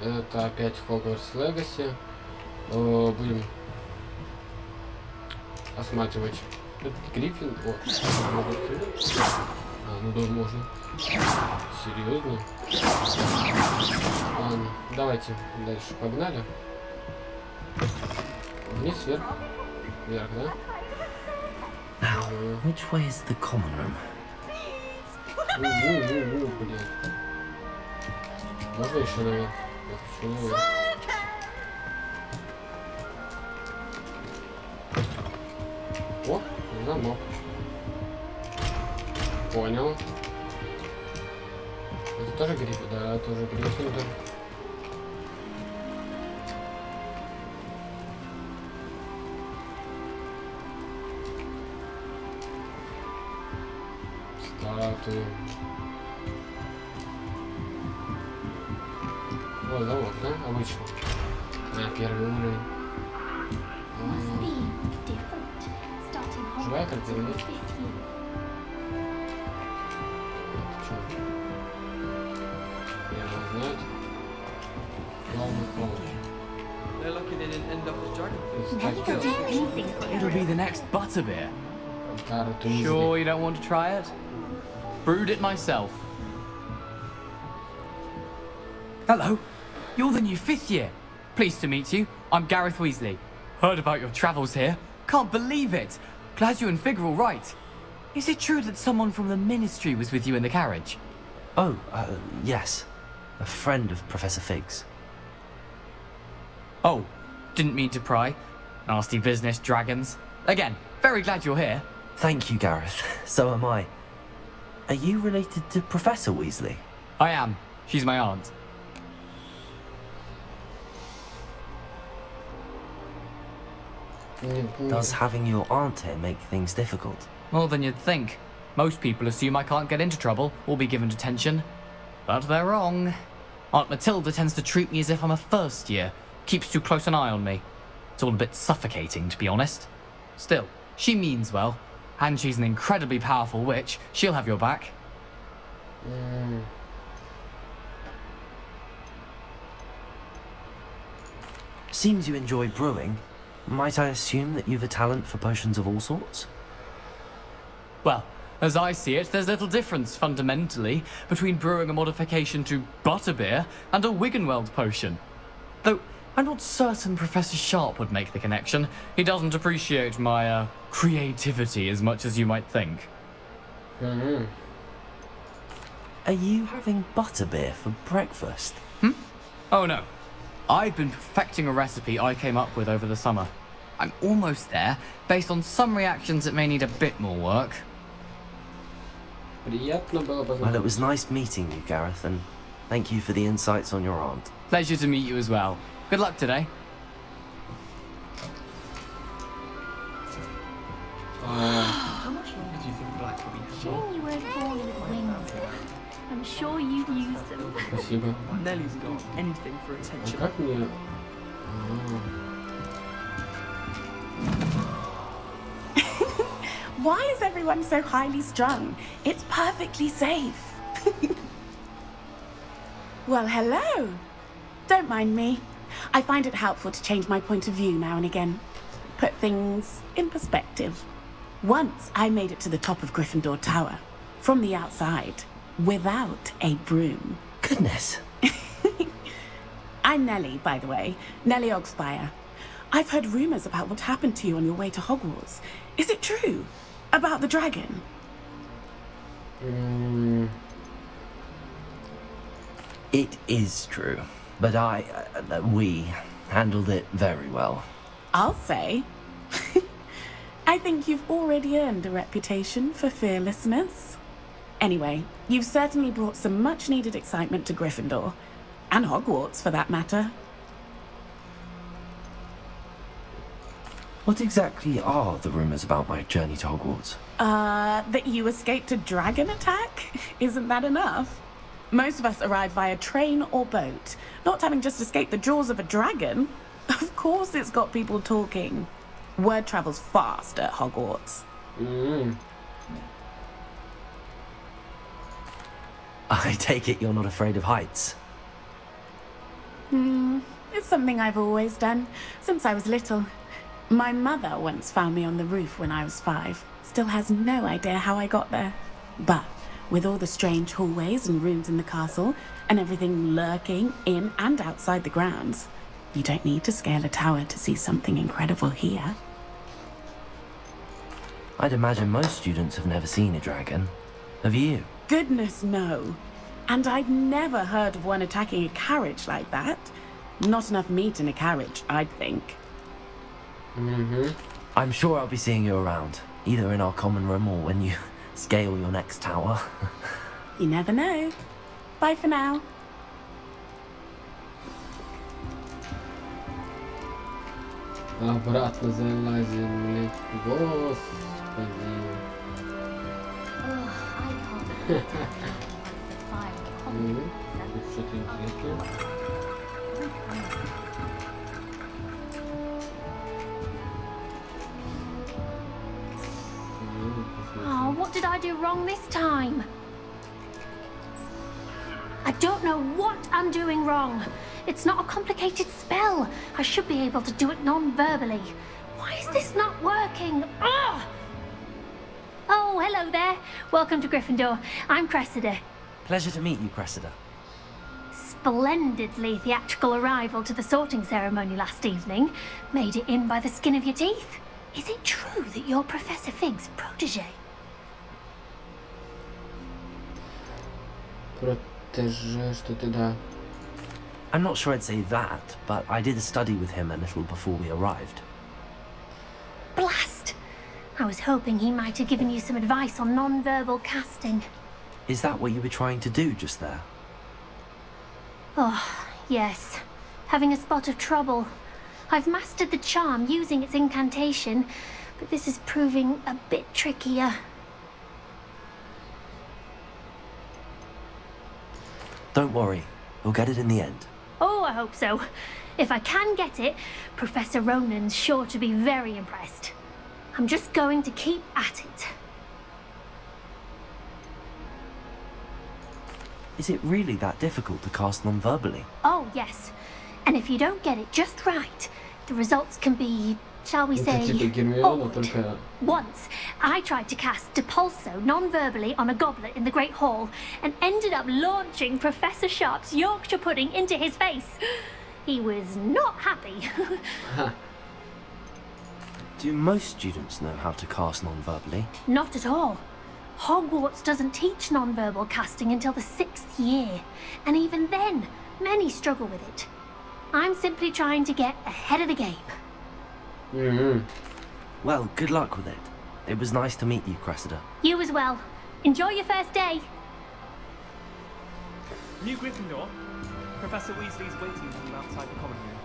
Это опять Hogwarts Legacy. Будем осматривать этот Гриффин. О, ну да, можно. Серьезно? Ладно, давайте дальше. Погнали. Вниз, вверх. Вверх, да? Now, which way is the common room? Блин. Можно еще наверх? Я хочу наверх. О, замок. Понял. Это тоже Гриффин? Да, тоже Гриффин. Статуи. Вот замок, да? Обычно. Первый уровень. Живая картина, да? Это что? Я его знаю. Главный холод. They're looking in and end up as dragon It'll be the next butterbeer. Карту Sure you don't want to try it? Brewed it myself. Hello, you're the new 5th year. Pleased to meet you. I'm Gareth Weasley. Heard about your travels here. Can't believe it. Glad you and Fig are all right. Is it true that someone from the Ministry was with you in the carriage? Oh, yes. A friend of Professor Fig's. Oh, didn't mean to pry. Nasty business, dragons. Again, very glad you're here. Thank you, Gareth. So am I. Are you related to Professor Weasley? I am. She's my aunt. Does having your aunt here make things difficult? More than you'd think. Most people assume I can't get into trouble or be given detention. But they're wrong. Aunt Matilda tends to treat me as if I'm a first year. Keeps too close an eye on me. It's all a bit suffocating, to be honest. Still, she means well. And she's an incredibly powerful witch. She'll have your back. Seems you enjoy brewing. Might I assume that you've a talent for potions of all sorts? Well, as I see it, there's little difference, fundamentally, between brewing a modification to butterbeer and a Wiggenweld potion. Though, I'm not certain Professor Sharp would make the connection. He doesn't appreciate my, creativity as much as you might think. Are you having butterbeer for breakfast? Oh no. I've been perfecting a recipe I came up with over the summer. I'm almost there, based on some reactions that may need a bit more work. Приятно было Well, познакомиться. it was nice meeting you, Gareth, and thank you for the insights on your aunt. Pleasure to meet you as well. Good luck today. How much longer do you think Black will be? Shame you weren't born with wings. I'm sure you've used them. Спасибо. Nellie's got anything for А attention. как мне... Why is everyone so highly strung? It's perfectly safe. Well, hello. Don't mind me. I find it helpful to change my point of view now and again. Put things in perspective. Once I made it to the top of Gryffindor Tower, from the outside, without a broom. Goodness. I'm Nellie, by the way. Nellie Ogspire. I've heard rumours about what happened to you on your way to Hogwarts. Is it true? About the dragon? It is true, but we handled it very well. I'll say. I think you've already earned a reputation for fearlessness. Anyway, you've certainly brought some much-needed excitement to Gryffindor. And Hogwarts, for that matter. What exactly are the rumours about my journey to Hogwarts? That you escaped a dragon attack? Isn't that enough? Most of us arrive via train or boat, not having just escaped the jaws of a dragon. Of course it's got people talking. Word travels fast at Hogwarts. I take it you're not afraid of heights. It's something I've always done, since I was little. My mother once found me on the roof when I was 5. Still has no idea how I got there. But with all the strange hallways and rooms in the castle, and everything lurking in and outside the grounds, you don't need to scale a tower to see something incredible here. I'd imagine most students have never seen a dragon. Have you? Goodness, no. And I've never heard of one attacking a carriage like that. Not enough meat in a carriage, I'd think. I'm sure I'll be seeing you around, either in our common room or when you scale your next tower. You never know. Bye for now. Обратно залазим. Господи. Oh, I can't. Fire. Тут что-то интересное. Oh, what did I do wrong this time? I don't know what I'm doing wrong. It's not a complicated spell. I should be able to do it non-verbally. Why is this not working? Ugh! Oh, hello there. Welcome to Gryffindor. I'm Cressida. Pleasure to meet you, Cressida. Splendidly theatrical arrival to the sorting ceremony last evening. Made it in by the skin of your teeth. Is it true that you're Professor Fig's protege? Протеже, что-то да. I'm not sure I'd say that, but I did a study with him a little before we arrived. Blast! I was hoping he might have given you some advice on non-verbal casting. Is that what you were trying to do just there? Oh, yes. Having a spot of trouble. I've mastered the charm using its incantation, but this is proving a bit trickier. Don't worry, we'll get it in the end. Oh, I hope so. If I can get it, Professor Ronan's sure to be very impressed. I'm just going to keep at it. Is it really that difficult to cast non-verbally? Oh, yes. And if you don't get it just right, the results can be, shall we Это say, типа Гермиона, awkward. только... Once, I tried to cast Depulso non-verbally on a goblet in the Great Hall and ended up launching Professor Sharp's Yorkshire pudding into his face. He was not happy. Do most students know how to cast non-verbally? Not at all. Hogwarts doesn't teach non-verbal casting until the 6th year, and even then, many struggle with it. I'm simply trying to get ahead of the game. Well, good luck with it. It was nice to meet you, Cressida. You as well. Enjoy your first day. New Gryffindor. Professor Weasley's waiting for you outside the common room.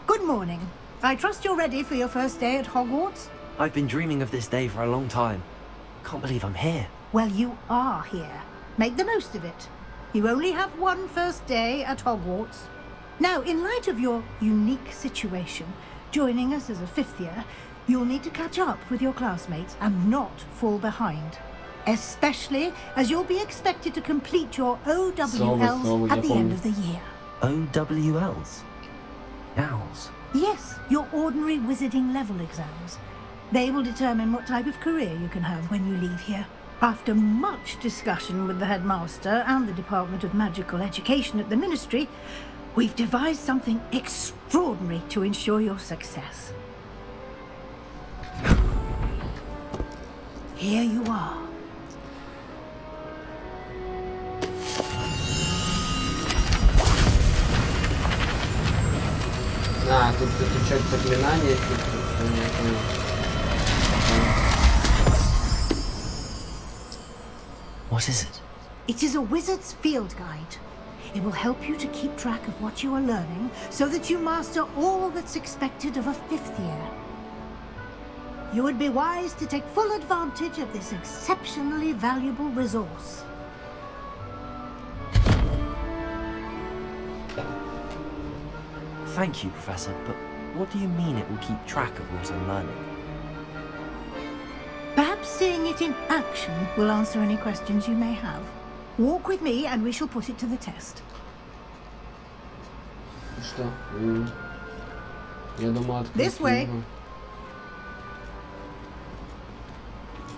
Good morning. I trust you're ready for your first day at Hogwarts? I've been dreaming of this day for a long time. Can't believe I'm here. Well, you are here. Make the most of it. You only have one first day at Hogwarts. Now, in light of your unique situation, joining us as a 5th year, you'll need to catch up with your classmates and not fall behind. Especially as you'll be expected to complete your OWLs at the end of the year. OWLs? Owls? Yes, your ordinary wizarding level exams. They will determine what type of career you can have when you leave here. After much discussion with the headmaster and the Department of Magical Education at the Ministry, we've devised something extraordinary to ensure your success. Here you are. Тут что-то заклинание. What is it? It is a wizard's field guide. It will help you to keep track of what you are learning so that you master all that's expected of a 5th year. You would be wise to take full advantage of this exceptionally valuable resource. Thank you, Professor, but what do you mean it will keep track of what I'm learning? seeing it in action will answer any questions you may have. Walk with me and we shall put it to the test. Что? Я думал, открыть This way. его.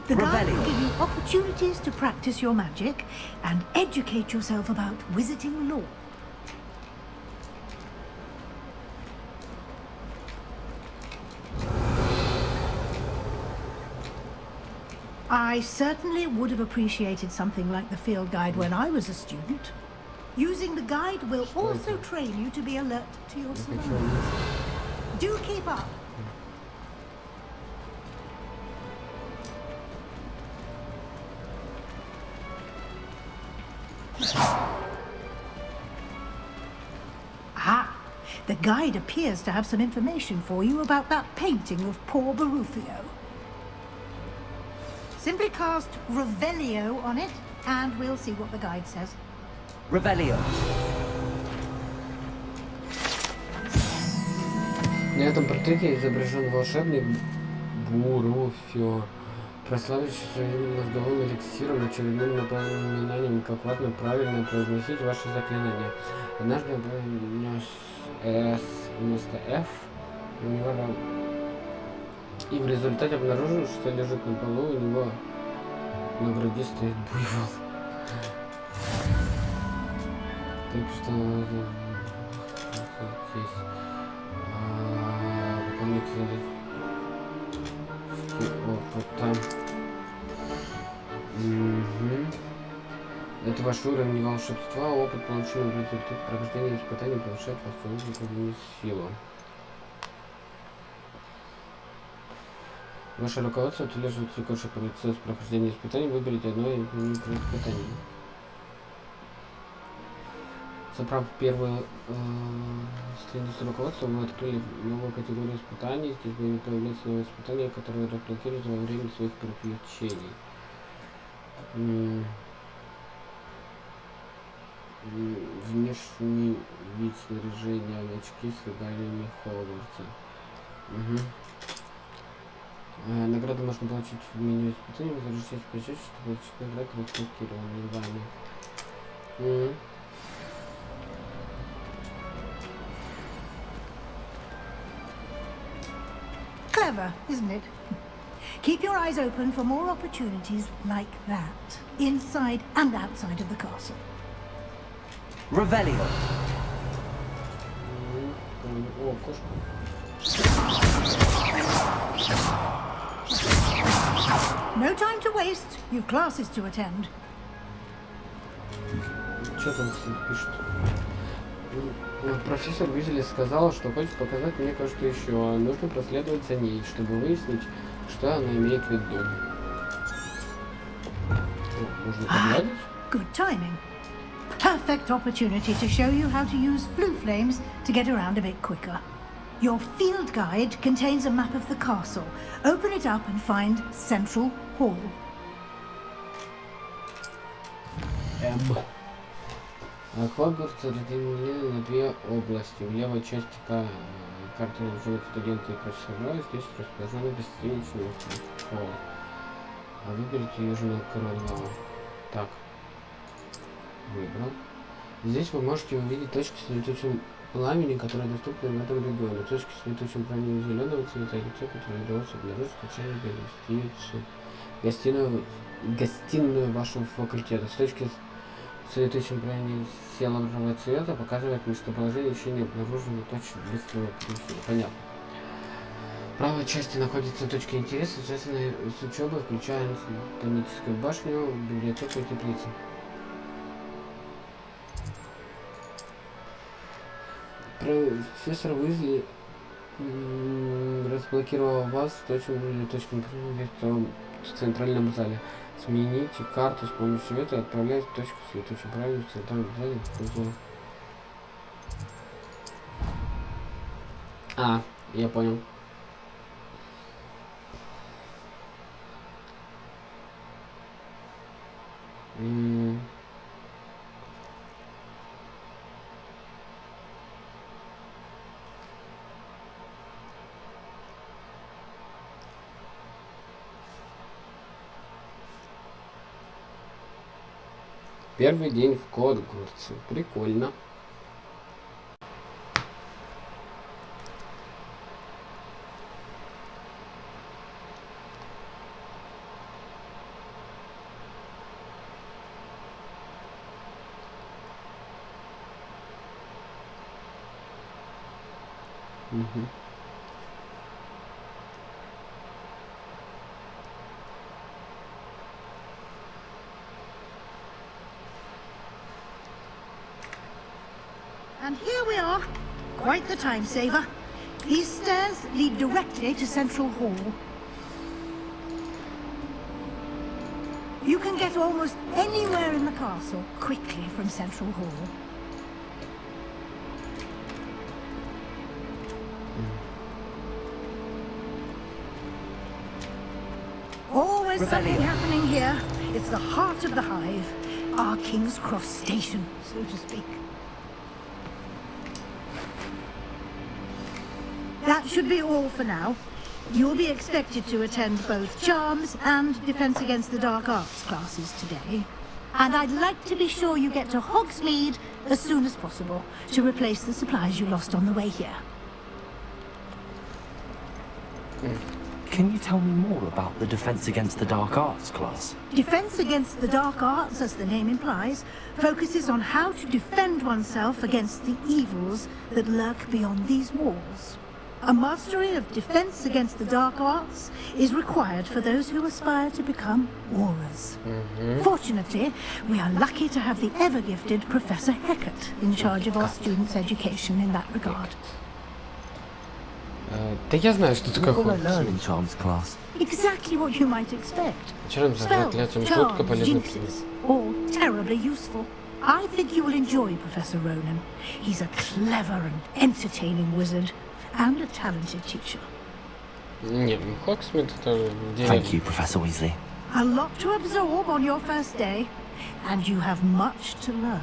The guide will Revelio. give you opportunities to practice your magic and educate yourself about wizarding lore. I certainly would have appreciated something like the field guide when I was a student. Using the guide will also train you to be alert to your surroundings. Do keep up. Ah, the guide appears to have some information for you about that painting of poor Barufio. Simply cast Revelio on it, and we'll see what the guide says. Revelio. На этом портрете изображен волшебник Буруфио, прославившийся своим мозговым эликсиром, очередным напоминанием, как важно правильно произносить ваши заклинания. Однажды он произнес «С» вместо «Ф», и в результате обнаружил, что лежит на полу, у него на груди стоит буйвол. Так что здесь выполнить опыта. Это ваш уровень волшебства, опыт, полученный в результате прохождения испытаний, повышает вашу внутреннюю силу. Ваше руководство отслеживает текущий процесс прохождения испытаний. Выберите одно из испытаний. Собрав первую страницу руководства, вы открыли новую категорию испытаний. Здесь будет появляться новые испытания, которые разблокируются во время своих приключений. Внешний вид снаряжения, очки с регалиями Хогвартса. Награду можно получить в меню испытаний. Возвращайтесь в печать, чтобы получить награду, разблокированную вами. Clever, isn't it? Keep your eyes open for more opportunities like that, inside and outside of the castle. Revelio. О, кошка. No time to waste. You've classes to attend. Что там пишет? Профессор Уизли сказала, что хочет показать мне кое-что еще. Нужно проследовать за ней, чтобы выяснить, что она имеет в виду. Можно погладить? Good timing. Perfect opportunity to show you how to use flue flames to get around a bit quicker. Your field guide contains a map of the castle. Open it up and find Central Hall. Хогвартс разделены на две области. В левой части карты живут студенты и профессора. Здесь расположены гостиничные школы. А выберите южное крыло. Так. Выбрал. Здесь вы можете увидеть точки с летучим пламени, которые доступны в этом регионе. Точки с летучим пламенем зеленого цвета и те, которые удалось обнаружить случайно гостиную вашего факультета. С точки с летучим пламенем серого цвета показывает местоположение еще не обнаруженной точки быстрого перемещения. Понятно. В правой части находится точка интереса, связанная с учебой, включая Тоническую башню, библиотеку и теплицу. Профессор Уизли разблокировал вас с точками в центральном зале. Смените карту с помощью этого и отправляйте точку с летучим пламенем в центральном зале. А, я понял. Первый день в Хогвартсе. Прикольно. Угу. And here we are. Quite the time saver. These stairs lead directly to Central Hall. You can get almost anywhere in the castle quickly from Central Hall. Always something happening here. It's the heart of the hive. Our King's Cross station, so to speak. That should be all for now. You'll be expected to attend both Charms and Defense Against the Dark Arts classes today. And I'd like to be sure you get to Hogsmeade as soon as possible to replace the supplies you lost on the way here. Can you tell me more about the Defense Against the Dark Arts class? Defense Against the Dark Arts, as the name implies, focuses on how to defend oneself against the evils that lurk beyond these walls. A mastery of Defense Against the Dark Arts is required for those who aspire to become Aurors. Fortunately, we are lucky to have the ever-gifted Professor Hecat in charge of our students' education in that regard. Да я знаю, что такое What will I learn Хогвартс. in Charms class? Exactly what you might expect. Charms, Spells, заклятием, шутка, charms, полезный jinxes, all terribly useful. I think you will enjoy Professor Ronan. He's a clever and entertaining wizard, and a talented teacher. Не, Хогсмит это Thank you, деревня. Professor Weasley. A lot to absorb on your first day, and you have much to learn.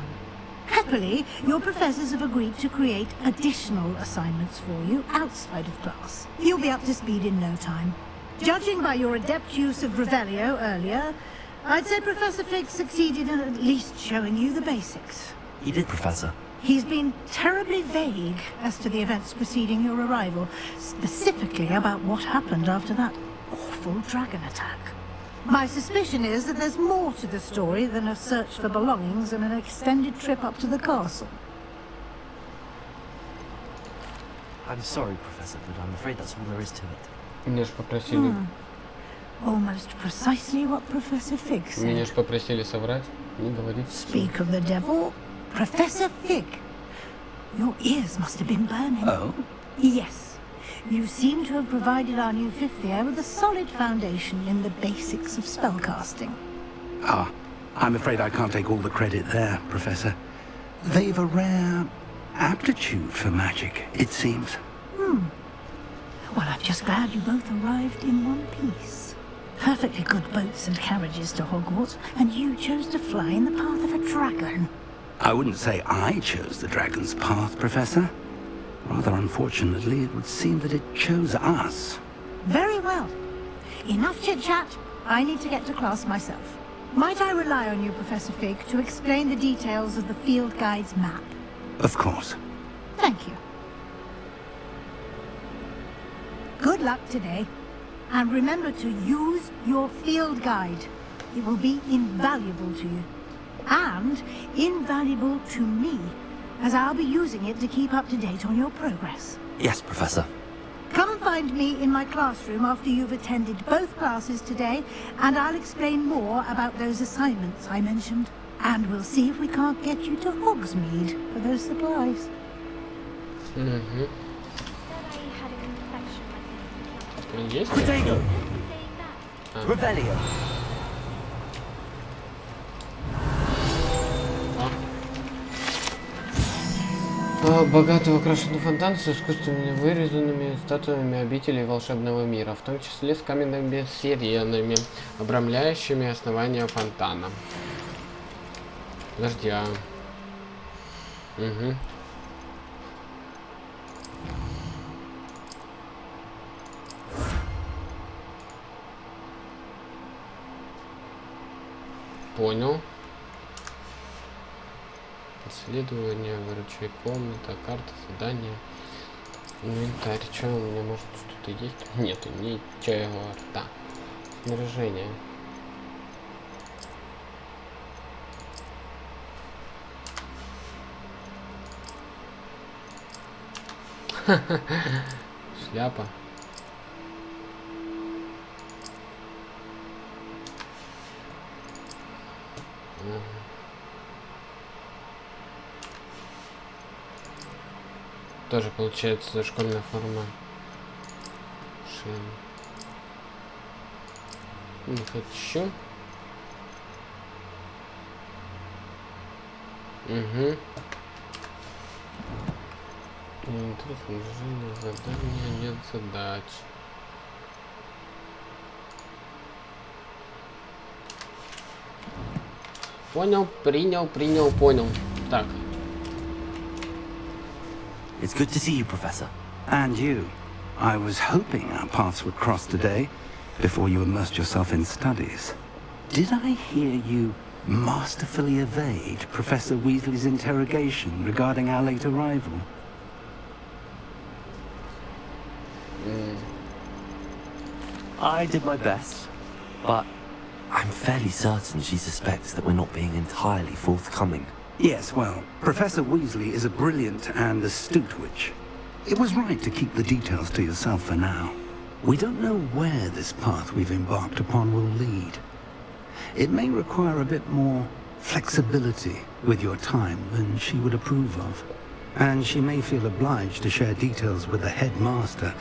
Happily, your professors have agreed to create additional assignments for you outside of class. You'll be up to speed in no time. Judging by your adept use of Revelio earlier, I'd say Professor Fig succeeded in at least showing you the basics. He did, Professor. He's been terribly vague as to the events preceding your arrival, specifically about what happened after that awful dragon attack. My suspicion is that there's more to the story than a search for belongings and an extended trip up to the castle. I'm sorry, Professor, but I'm afraid that's all there is to it. Меня ж попросили, Almost precisely what Professor Fig меня said. ж попросили соврать, не говорить. Speak of the devil, Professor Fig. Your ears must have been burning. Oh? Yes. You seem to have provided our new fifth year with a solid foundation in the basics of spellcasting. Ah, I'm afraid I can't take all the credit there, Professor. They've a rare aptitude for magic, it seems. Well, I'm just glad you both arrived in one piece. Perfectly good boats and carriages to Hogwarts, and you chose to fly in the path of a dragon. I wouldn't say I chose the dragon's path, Professor. Rather unfortunately, it would seem that it chose us. Very well. Enough chit-chat. I need to get to class myself. Might I rely on you, Professor Fig, to explain the details of the field guide's map? Of course. Thank you. Good luck today. And remember to use your field guide. It will be invaluable to you. And invaluable to me, as I'll be using it to keep up to date on your progress. Yes, Professor. Come and find me in my classroom after you've attended both classes today, and I'll explain more about those assignments I mentioned. And we'll see if we can't get you to Hogsmeade for those supplies. Угу. Есть? Protego! Revelio! Богато украшенный фонтан с искусственно вырезанными статуями обителей волшебного мира, в том числе с каменными сиренами, обрамляющими основание фонтана. Подожди, Угу. Понял. Исследование, выручай комната, карта, задание, инвентарь. Что у меня, может, что-то есть? Нету, ничего. Да. Снаряжение. Шляпа. Тоже получается школьная форма. Шин. Не хочу. Угу. Интересно, движение, задания, нет задач. Понял, принял, понял. Так. It's good to see you, Professor. And you. I was hoping our paths would cross today, before you immersed yourself in studies. Did I hear you masterfully evade Professor Weasley's interrogation regarding our late arrival? I did my best, but I'm fairly certain she suspects that we're not being entirely forthcoming. Yes, well, Professor Weasley is a brilliant and astute witch. It was right to keep the details to yourself for now. We don't know where this path we've embarked upon will lead. It may require a bit more flexibility with your time than she would approve of. And she may feel obliged to share details with the headmaster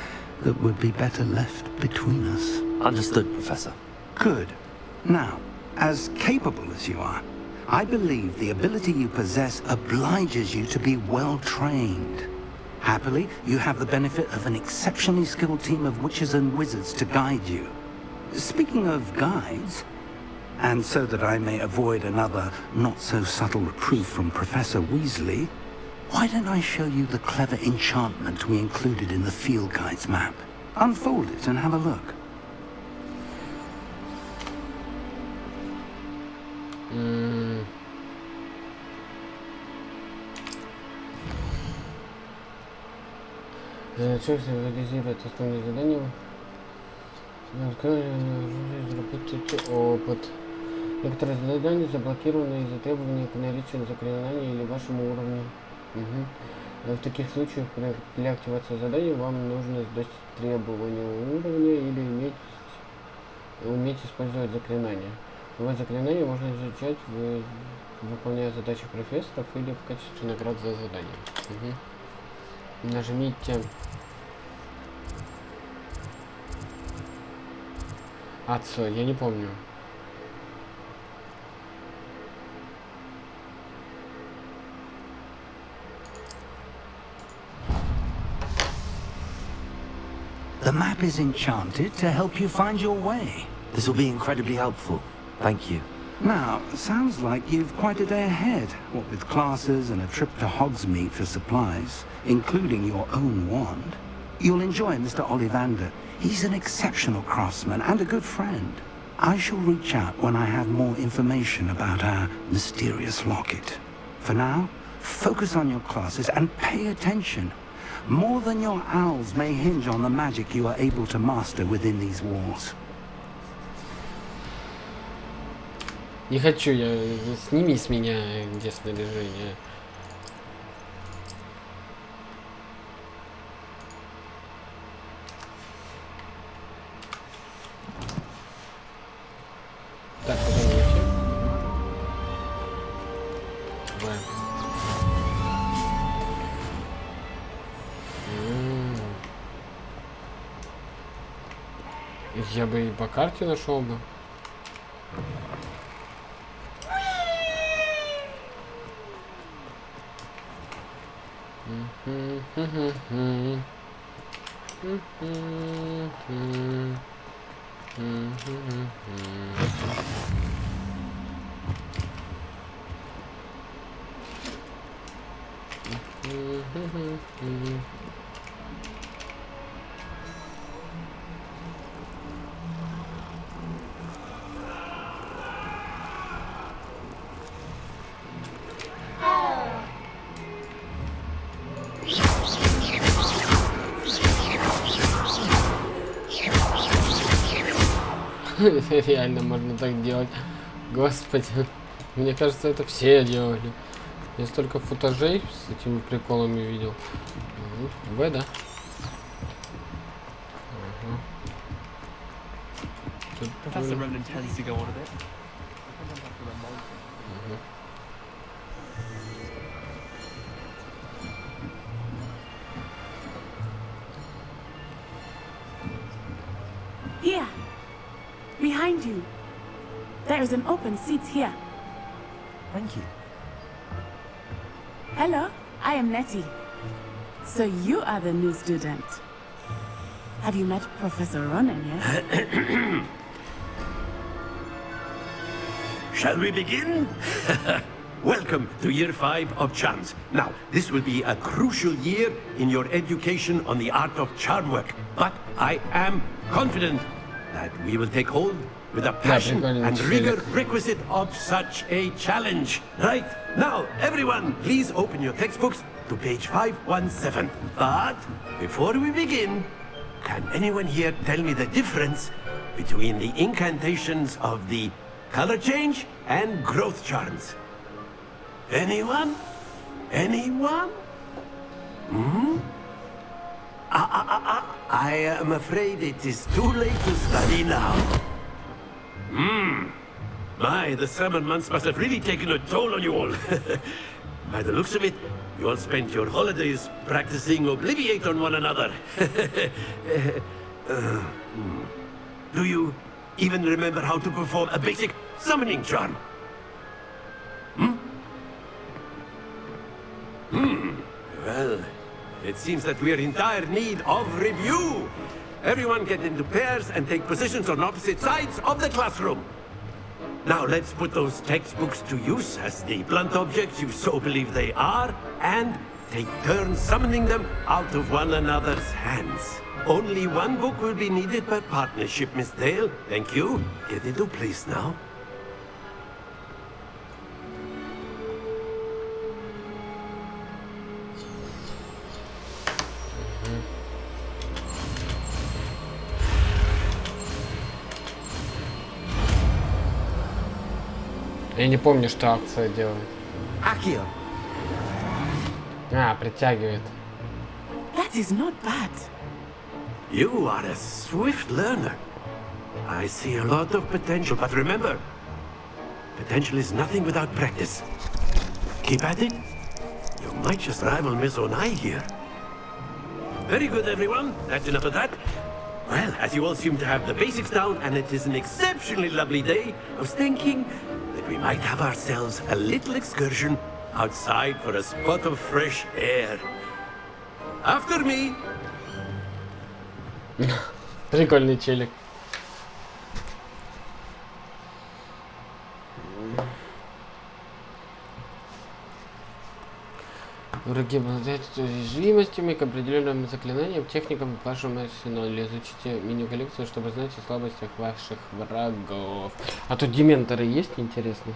that would be better left between us. Understood, Professor. Good. Now, as capable as you are, I believe the ability you possess obliges you to be well trained. Happily, you have the benefit of an exceptionally skilled team of witches and wizards to guide you. Speaking of guides, and so that I may avoid another not-so-subtle reproof from Professor Weasley, why don't I show you the clever enchantment we included in the field guide's map? Unfold it and have a look. Человек реализирует основные задания. Заработать опыт. Некоторые задания заблокированы из-за требований к наличию заклинания или вашему уровню. В таких случаях для активации задания вам нужно сдать требования уровня или уметь использовать заклинания. Любое заклинание можно изучать, выполняя задачи профессоров или в качестве наград за задание. Нажмите Отцо, я не помню. The map is enchanted to help you find your way. This will be incredibly helpful. Thank you. Now, sounds like you've quite a day ahead, what with classes and a trip to Hogsmeade for supplies, including your own wand. You'll enjoy Mr. Ollivander. He's an exceptional craftsman and a good friend. I shall reach out when I have more information about our mysterious locket. For now, focus on your classes and pay attention. More than your owls may hinge on the magic you are able to master within these walls. Не хочу я, сними с меня где снаряжение. Так, куда мне идти? Я бы и по карте нашел бы. Реально можно так делать. Господи. Мне кажется, это все делали. Я столько футажей с этими приколами видел. В, да. Professor Ronan tends to go on a bit. Here. Behind you. There is an open seat here. Thank you. Hello, I am Nettie. So you are the new student. Have you met Professor Ronan yet? Shall we begin? Welcome to Year 5 of Charms. Now, this will be a crucial year in your education on the art of charm work. But I am confident that we will take hold with the passion and rigor requisite of such a challenge. Right? Now, everyone, please open your textbooks to page 517. But before we begin, can anyone here tell me the difference between the incantations of the color change and growth charms? Anyone? Anyone? I am afraid it is too late to study now. My, the summer months must have really taken a toll on you all. By the looks of it, you all spent your holidays practicing Obliviate on one another. Do you even remember how to perform a basic summoning charm? Well, it seems that we are in dire need of review. Everyone get into pairs and take positions on opposite sides of the classroom. Now let's put those textbooks to use as the blunt objects you so believe they are, and take turns summoning them out of one another's hands. Only one book will be needed per partnership, Miss Dale. Thank you. Get into place now. Я не помню, что акция делает. Accio. Притягивает. That is not bad. You are a swift learner. I see a lot of potential, but remember, potential is nothing without practice. Keep at it. You might just rival Miss Onai here. Very good, everyone. That's enough of that. Well, as you all seem to have the basics down, and it is an exceptionally lovely day, I was thinking that we might have ourselves a little excursion outside for a spot of fresh air. After me. Прикольный челик. Враги обладают уязвимостями к определенным заклинаниям, техникам в вашем арсенале. Изучите меню-коллекцию, чтобы знать о слабостях ваших врагов. А тут дементоры есть, интересно?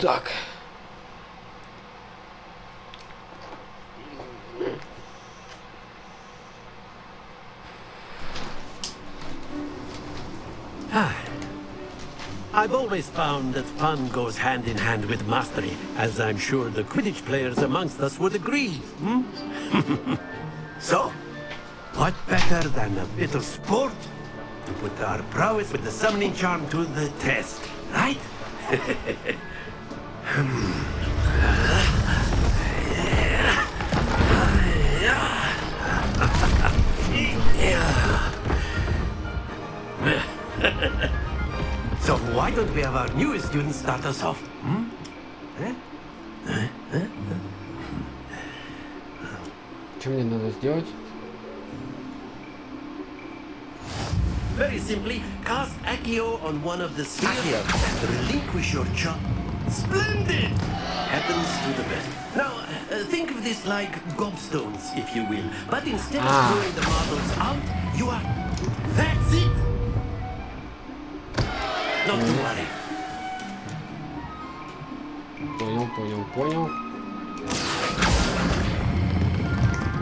Так. I've always found that fun goes hand in hand with mastery, as I'm sure the Quidditch players amongst us would agree. So, what better than a bit of sport to put our prowess with the summoning charm to the test, right? So why don't we have our newest student start us off? Что мне надо сделать? Very simply, cast Accio on one of the spheres and relinquish your charm. Splendid! Happens to the best. Now, think of this like gobstones, if you will. But instead of throwing the marbles out, you are. That's it. Not to worry. Понял.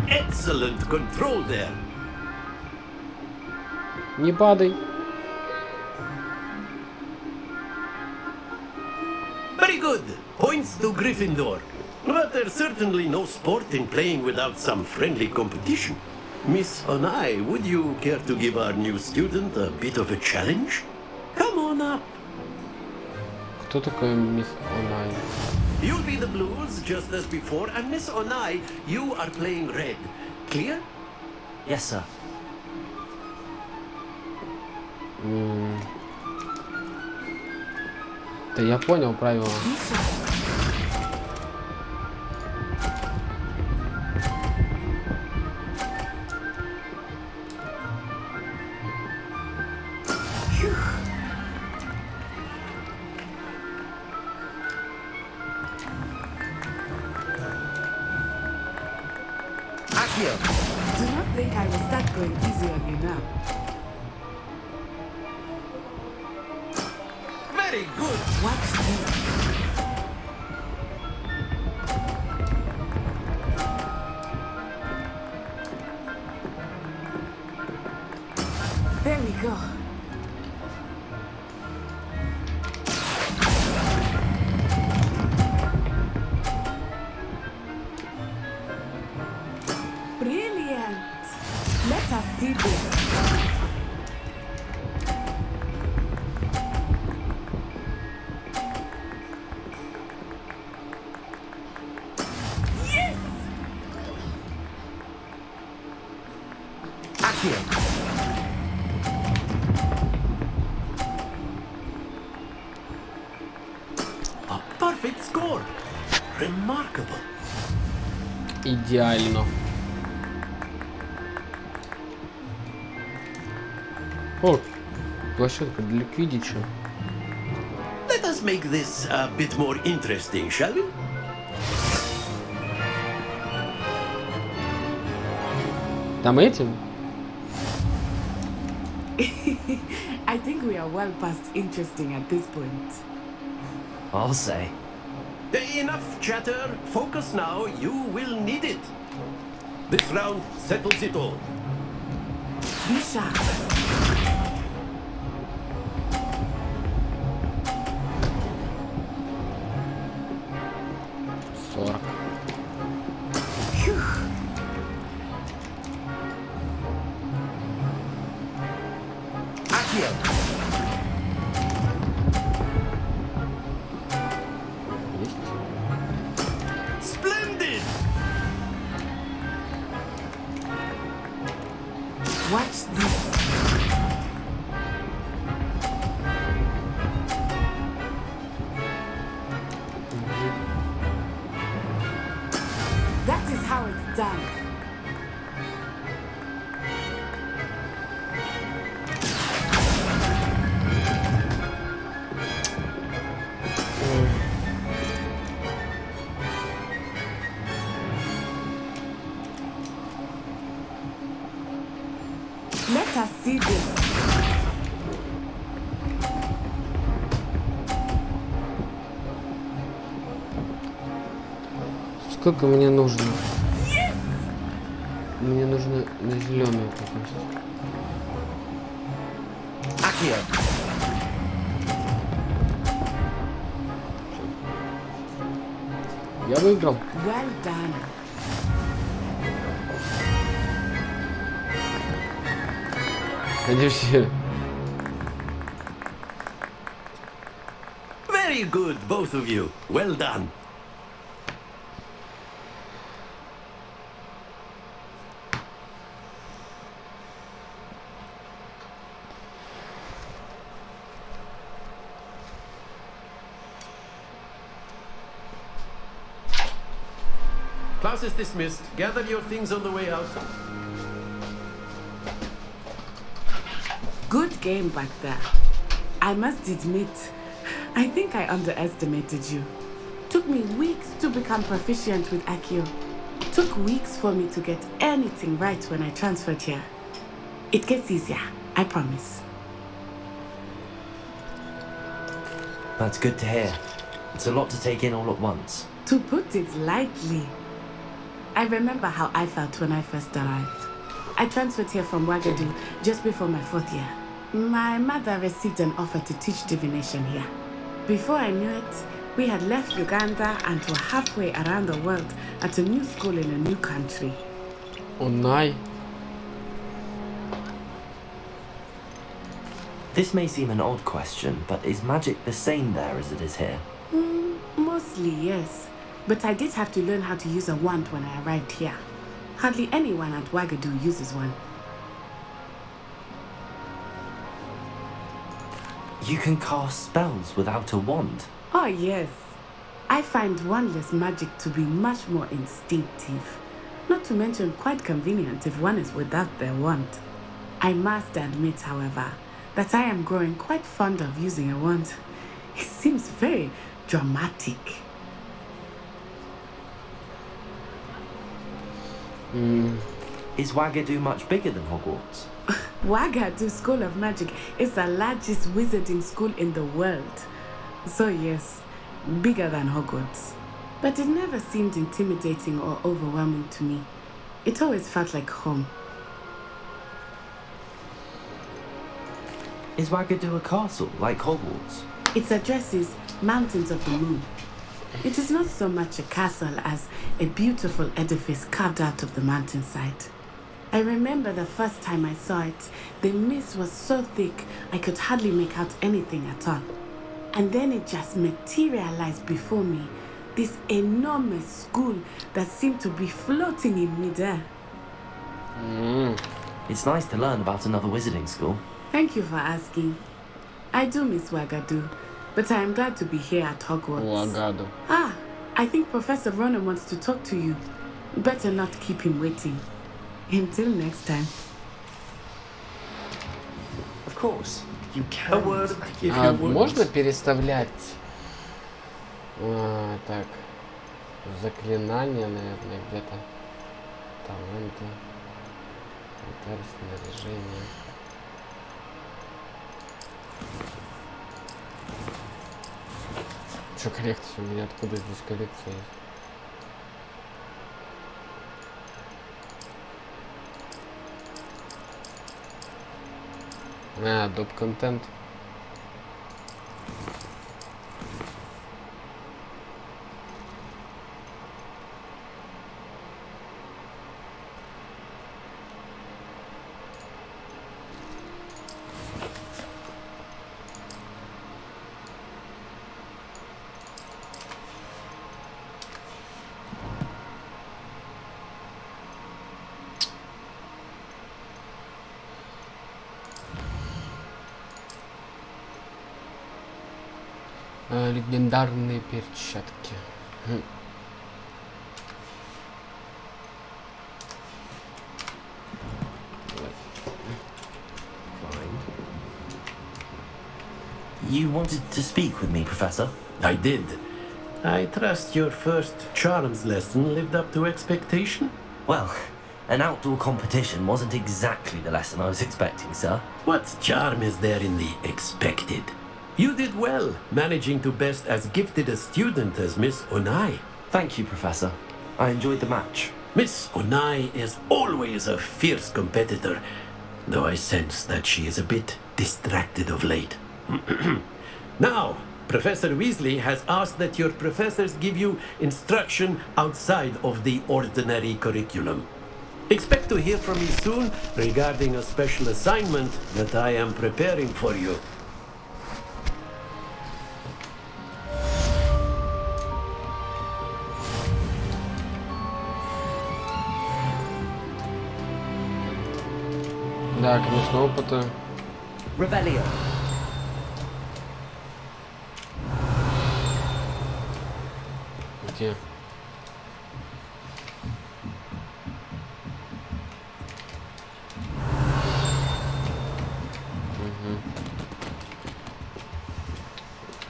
Excellent control there. Не падай. Very good. Points to Gryffindor. But there's certainly no sport in playing without some friendly competition. Miss Onai, would you care to give our new student a bit of a challenge? Come on up. Кто такой мисс Онай? You'll be the blues just as before, and Miss Onai, you are playing red. Clear? Yes, sir. Да я понял правила. Do not think I will start going easy on you now. Very good. Watch this. There we go. Brilliant. Let us see this. A perfect score. Remarkable. Идеально. О, площадка для квиддича. Let us make this a bit more interesting, shall we? Там этим? I think we are well past interesting at this point. I'll say. Enough chatter. Focus now. You will need it. This round settles it all. Be sharp. Splendid. Watch this. That is how it's done. Let us see this. Сколько мне нужно? Мне нужно на зеленую попасть. Я выиграл. Well done. Они все. Very good, both of you. Well done. Class is dismissed. Gather your things on the way out. Good game back there. I must admit, I think I underestimated you. Took me weeks to become proficient with Accio. Took weeks for me to get anything right when I transferred here. It gets easier, I promise. That's good to hear. It's a lot to take in all at once. To put it lightly, I remember how I felt when I first arrived. I transferred here from Wagadu just before my 4th year. My mother received an offer to teach divination here. Before I knew it, we had left Uganda and were halfway around the world at a new school in a new country. Унай. This may seem an odd question, but is magic the same there as it is here? Mostly, yes. But I did have to learn how to use a wand when I arrived here. Hardly anyone at Wagadu uses one. You can cast spells without a wand. Oh, yes. I find wandless magic to be much more instinctive. Not to mention quite convenient if one is without their wand. I must admit, however, that I am growing quite fond of using a wand. It seems very dramatic. Is Wagadu much bigger than Hogwarts? Wagadu School of Magic is the largest wizarding school in the world. So yes, bigger than Hogwarts. But it never seemed intimidating or overwhelming to me. It always felt like home. Is Wagadu a castle, like Hogwarts? Its address is Mountains of the Moon. It is not so much a castle as a beautiful edifice carved out of the mountainside. I remember the first time I saw it, the mist was so thick I could hardly make out anything at all. And then it just materialized before me, this enormous school that seemed to be floating in midair. It's nice to learn about another wizarding school. Thank you for asking. I do miss Wagadu, but I am glad to be here at Hogwarts. Wagadu. Ah, I think Professor Ronan wants to talk to you. Better not keep him waiting. Until next time. Of course. You A can. word, if А you would. можно переставлять так заклинания, наверное, где-то таланты, снаряжение. Что коллекция? У меня откуда здесь коллекция есть? Доп-контент. Легендарные перчатки. You wanted to speak with me, Professor? I did. I trust your first charms lesson lived up to expectation? Well, an outdoor competition wasn't exactly the lesson I was expecting, sir. What charm is there in the expected? You did well, managing to best as gifted a student as Miss Onai. Thank you, Professor. I enjoyed the match. Miss Onai is always a fierce competitor, though I sense that she is a bit distracted of late. Now, Professor Weasley has asked that your professors give you instruction outside of the ordinary curriculum. Expect to hear from me soon regarding a special assignment that I am preparing for you. Да, конечно, опыта. Revelio. Где?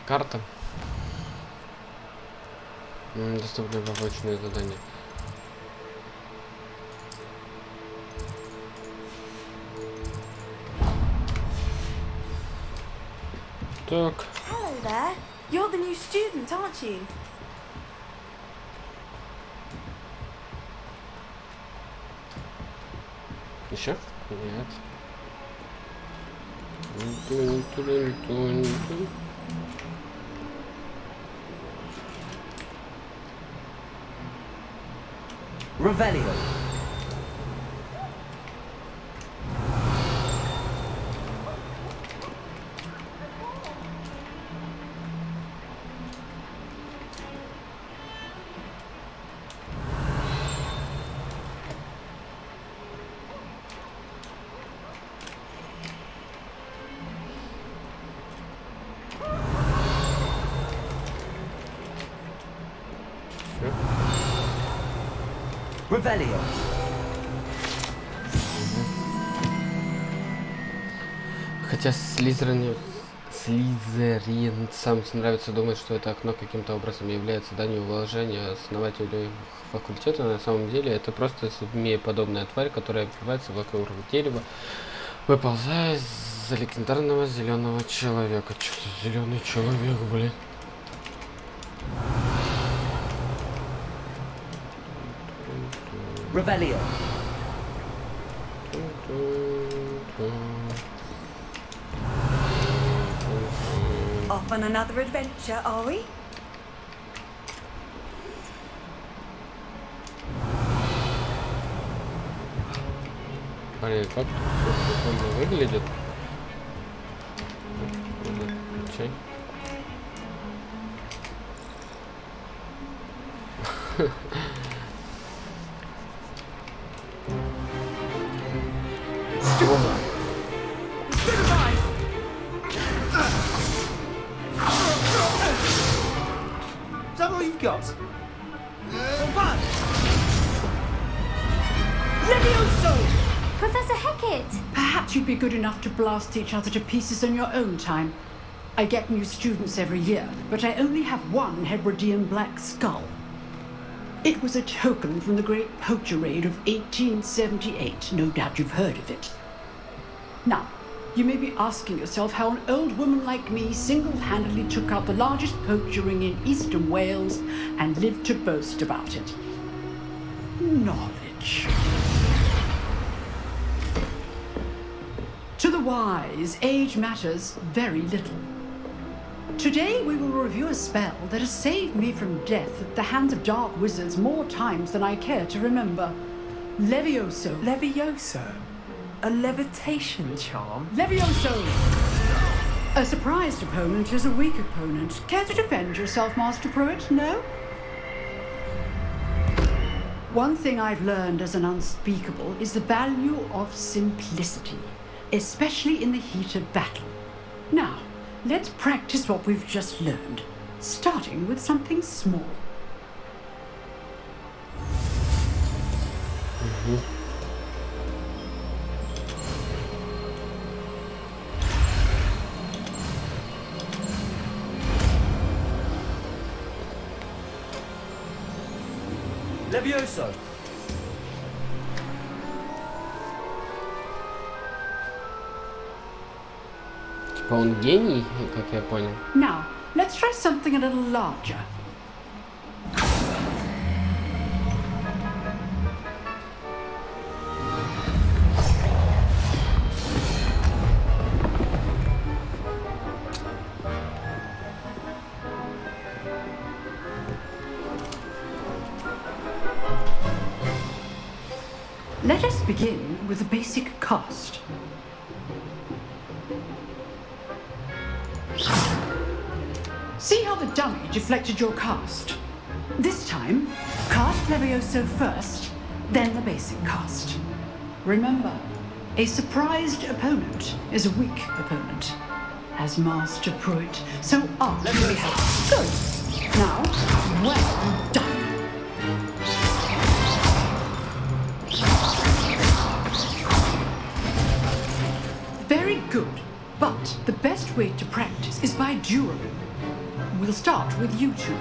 Карта. Доступны побочные задания. Так. Hello there. You're the new student, aren't you? Еще? Нет. Тун-тун-тун-тун-тун. Revelio. Revelio. Хотя слизеринцам нравится думать, что это окно каким-то образом является данью уважения основателю факультета, на самом деле это просто змееподобная тварь, которая обвивается вокруг дерева, выползая из-за легендарного зеленого человека. Что за зеленый человек, блин? Revelio. Off on another adventure, are we? Блин, как прикольно выглядит. Чай. Is that all you've got? What? Professor Hecat! Perhaps you'd be good enough to blast each other to pieces on your own time. I get new students every year, but I only have one Hebridean black skull. It was a token from the Great Poacher Raid of 1878. No doubt you've heard of it. Now, you may be asking yourself how an old woman like me single-handedly took out the largest poacher ring in eastern Wales and lived to boast about it. Knowledge. To the wise, age matters very little. Today we will review a spell that has saved me from death at the hands of dark wizards more times than I care to remember. Levioso. Levioso? A levitation charm? Levioso! A surprised opponent is a weak opponent. Care to defend yourself, Master Pruitt? No? One thing I've learned as an unspeakable is the value of simplicity, especially in the heat of battle. Now, let's practice what we've just learned, starting with something small. Levioso. Типа он гений, как я понял. Now, let's try something a little larger. Let us begin with the basic cast. See how the dummy deflected your cast? This time, cast Levioso first, then the basic cast. Remember, a surprised opponent is a weak opponent. As Master Pruitt, so artfully helped. Good. Now, well done. Very good. But the best way to practice is by dueling. We'll start with you two.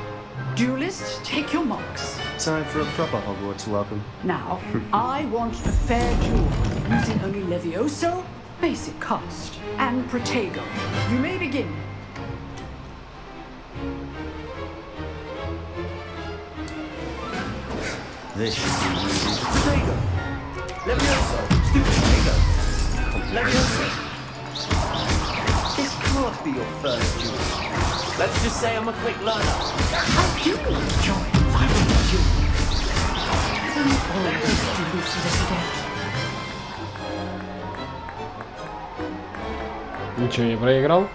Duelists, take your marks. Time for a proper Hogwarts welcome. Now, I want a fair duel, using only Levioso, basic cast, and Protego. You may begin. This should be easy. Potato! Levioso! Stupid potato! Levioso! This can't be your first duel. Let's just say I'm a quick learner. I do enjoy learning jewels. Don't all the students forget. Ничего не проиграл.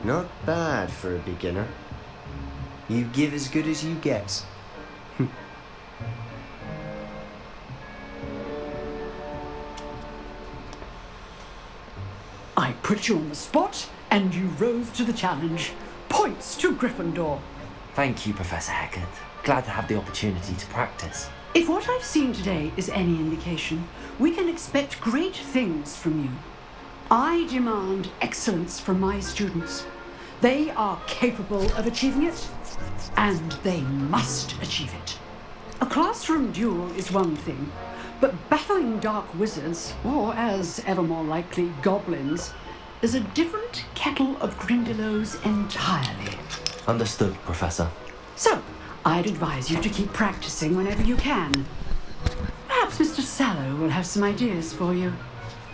Not bad for a beginner. You give as good as you get. I put you on the spot, and you rose to the challenge. Points to Gryffindor. Thank you, Professor Hecat. Glad to have the opportunity to practice. If what I've seen today is any indication, we can expect great things from you. I demand excellence from my students. They are capable of achieving it, and they must achieve it. A classroom duel is one thing, but battling dark wizards, or as ever more likely, goblins, is a different kettle of Grindylows entirely. Understood, Professor. So, I'd advise you to keep practicing whenever you can. Perhaps Mr. Sallow will have some ideas for you.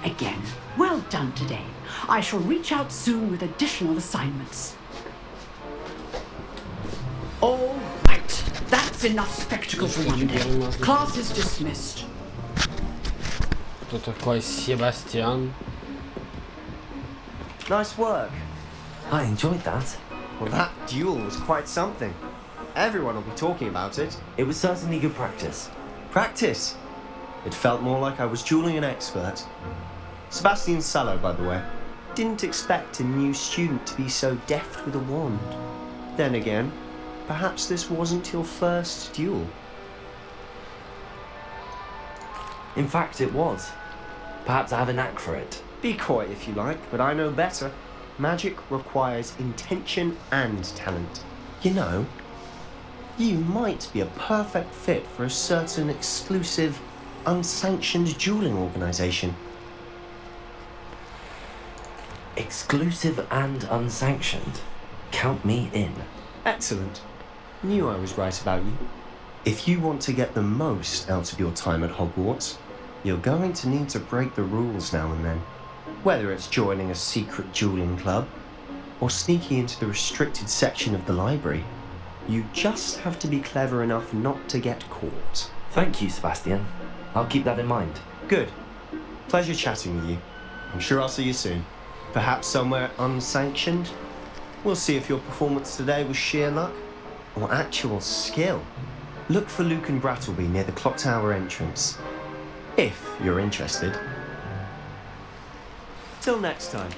Again, well done today. I shall reach out soon with additional assignments. All right, that's enough spectacle for one day. Class is dismissed. Кто такой Себастьян? Nice work. I enjoyed that. Well, that duel was quite something. Everyone will be talking about it. It was certainly good practice. Practice? It felt more like I was dueling an expert. Sebastian Sallow, by the way. Didn't expect a new student to be so deft with a wand. Then again, perhaps this wasn't your first duel. In fact, it was. Perhaps I have a knack for it. Be coy if you like, but I know better. Magic requires intention and talent. You know, you might be a perfect fit for a certain exclusive, unsanctioned dueling organization. Exclusive and unsanctioned. Count me in. Excellent. Knew I was right about you. If you want to get the most out of your time at Hogwarts, you're going to need to break the rules now and then. Whether it's joining a secret dueling club, or sneaking into the restricted section of the library, you just have to be clever enough not to get caught. Thank you, Sebastian. I'll keep that in mind. Good. Pleasure chatting with you. I'm sure I'll see you soon. Perhaps somewhere unsanctioned? We'll see if your performance today was sheer luck or actual skill. Look for Luke and Brattleby near the clock tower entrance, if you're interested. Till next time.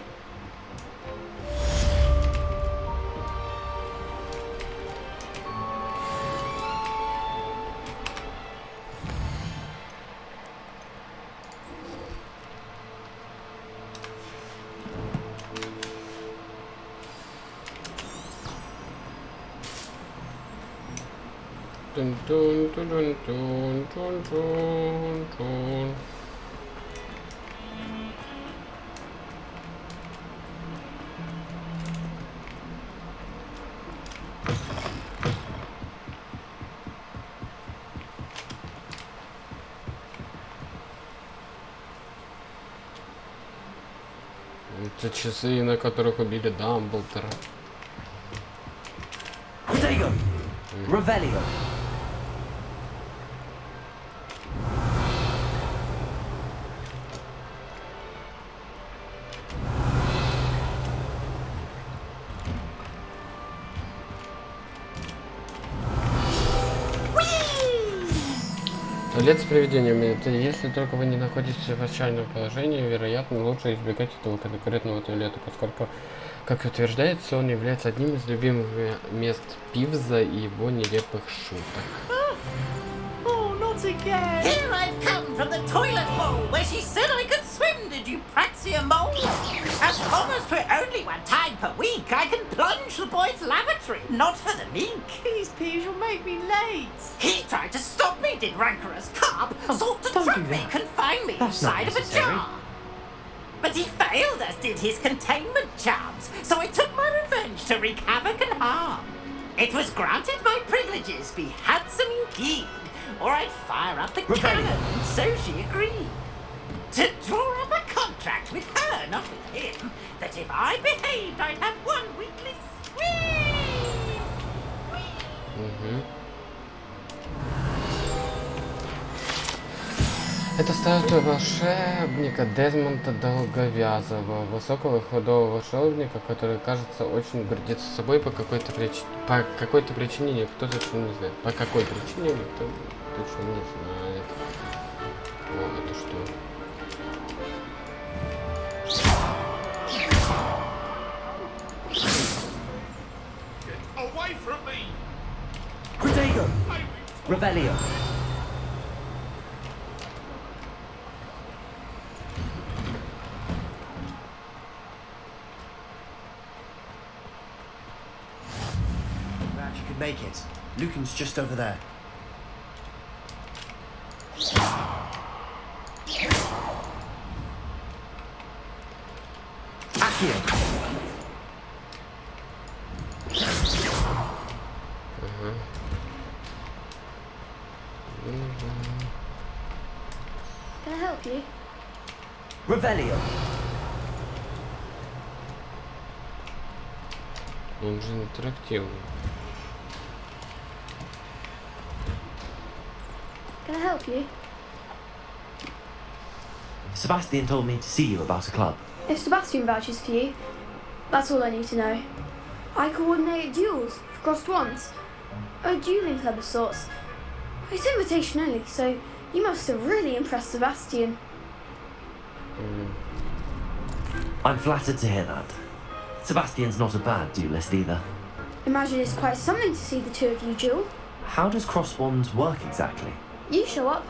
Dun, dun, dun, dun, dun, dun, dun, dun. Это часы, на которых убили Дамблдора. Protego! Revelio! Туалет с привидениями. Это если только вы не находитесь в отчаянном положении, вероятно, лучше избегать этого конкретного туалета, поскольку, как утверждается, он является одним из любимых мест Пивза и его нелепых шуток. Oh, not again! Here I've come from the toilet bowl where she said I could swim, did you praxia mole? As promised for only one time per week, I can plunge the boys' lavatory, not for the meek. These peas will make me late. He tried to stop me, did rancorous carp, sought to trap me, confine me inside of a jar. But he failed, as did his containment charms, so I took my revenge to wreak havoc and harm. It was granted my privileges be handsome indeed, or I'd fire up the cannon, so she agreed. To draw up a contract with her, not with him, that if I behaved, I'd have one weekly swing. Это статуя волшебника Дезмонда Долговязого, высокого худого волшебника, который, кажется, очень гордится собой по какой-то причине, никто точно не знает. По какой причине, никто точно не знает. О, это что? Away from me! Protego! Revelio! Glad you could make it. Lucan's just over there. Accio! Can I help you? Revelio! Он же интерактивный. Can I help you? Sebastian told me to see you about a club. If Sebastian vouches for you, that's all I need to know. I coordinate duels for crossed wands. A dueling club of sorts. It's invitation only, so you must have really impressed Sebastian. I'm flattered to hear that. Sebastian's not a bad duelist either. Imagine it's quite something to see the two of you duel. How does cross wands work exactly? You show up,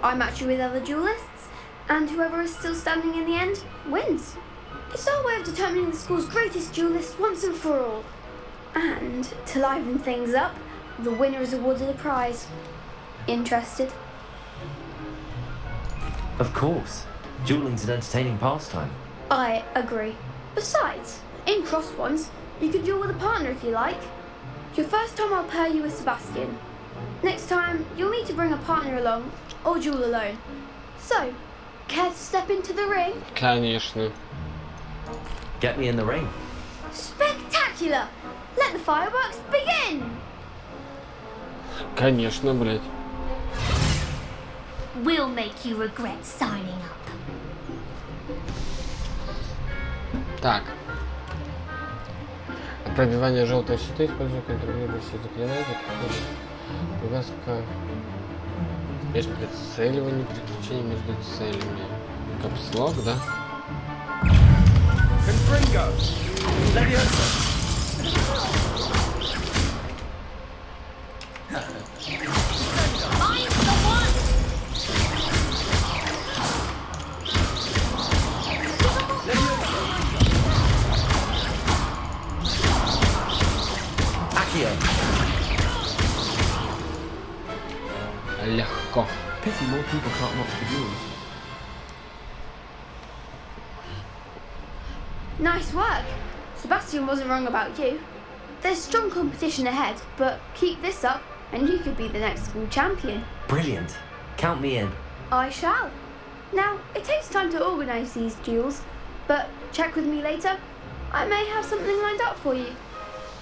I match you with other duelists, and whoever is still standing in the end wins. It's our way of determining the school's greatest duelist once and for all. And to liven things up, the winner is awarded a prize. Interested? Of course. Dueling's an entertaining pastime. I agree. Besides, in cross ones, you can duel with a partner if you like. Your first time I'll pair you with Sebastian. Next time, you'll need to bring a partner along, or duel alone. So, care to step into the ring? Конечно. Get me in the ring. Spectacular! Let the fireworks begin! Конечно, блядь. We'll make you regret signing up. Так. Пробивание желтого щита, используя контролирующие заклинания, угазка без прицеливания, переключение между целями. Капслок, да? Confringo! Leviosa! Mine's the one! Accio! Легко. Pity more people can't watch the duels. Nice work. Sebastian wasn't wrong about you. There's strong competition ahead, but keep this up and you could be the next school champion. Brilliant. Count me in. I shall. Now, it takes time to organise these duels, but check with me later. I may have something lined up for you.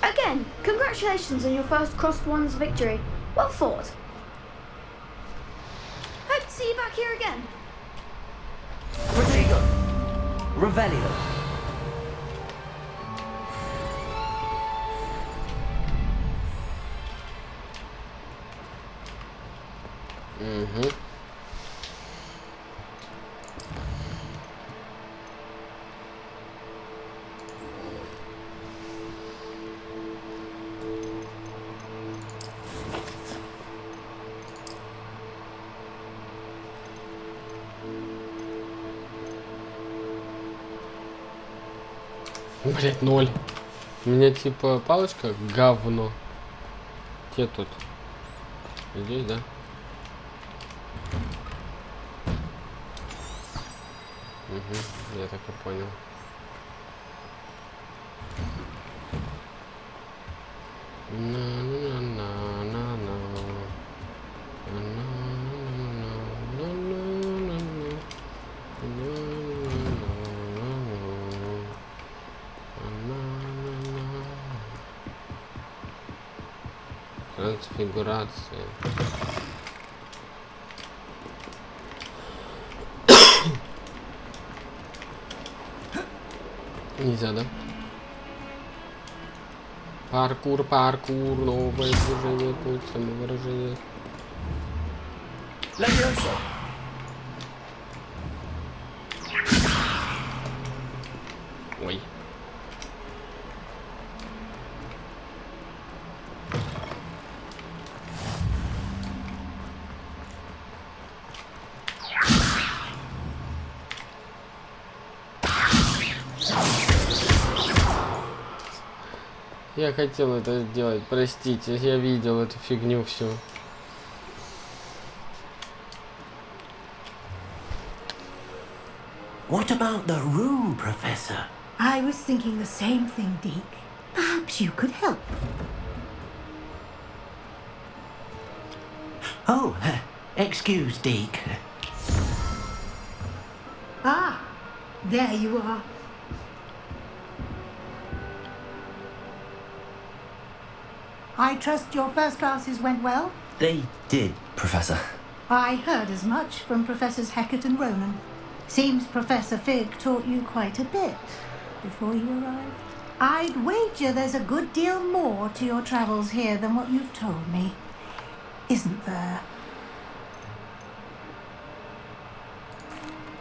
Again, congratulations on your first crossed wands victory. Well fought. Hope to see you back here again. Protego! Revelio! Угу. Блять, 0. У меня типа палочка говно. Где тут? Здесь, да? Угу, я так и понял. Трансфигурация. Нельзя, да? Паркур, паркур, новое движение, путь самовыражения. Ой. Я хотел это сделать, простите, я видел эту фигню всю. What about the room, Professor? I was thinking the same thing, Deke. Perhaps you could help. Oh, excuse, Deke. Ah, there you are. I trust your first classes went well? They did, Professor. I heard as much from Professors Hecat and Ronan. Seems Professor Fig taught you quite a bit before you arrived. I'd wager there's a good deal more to your travels here than what you've told me. Isn't there?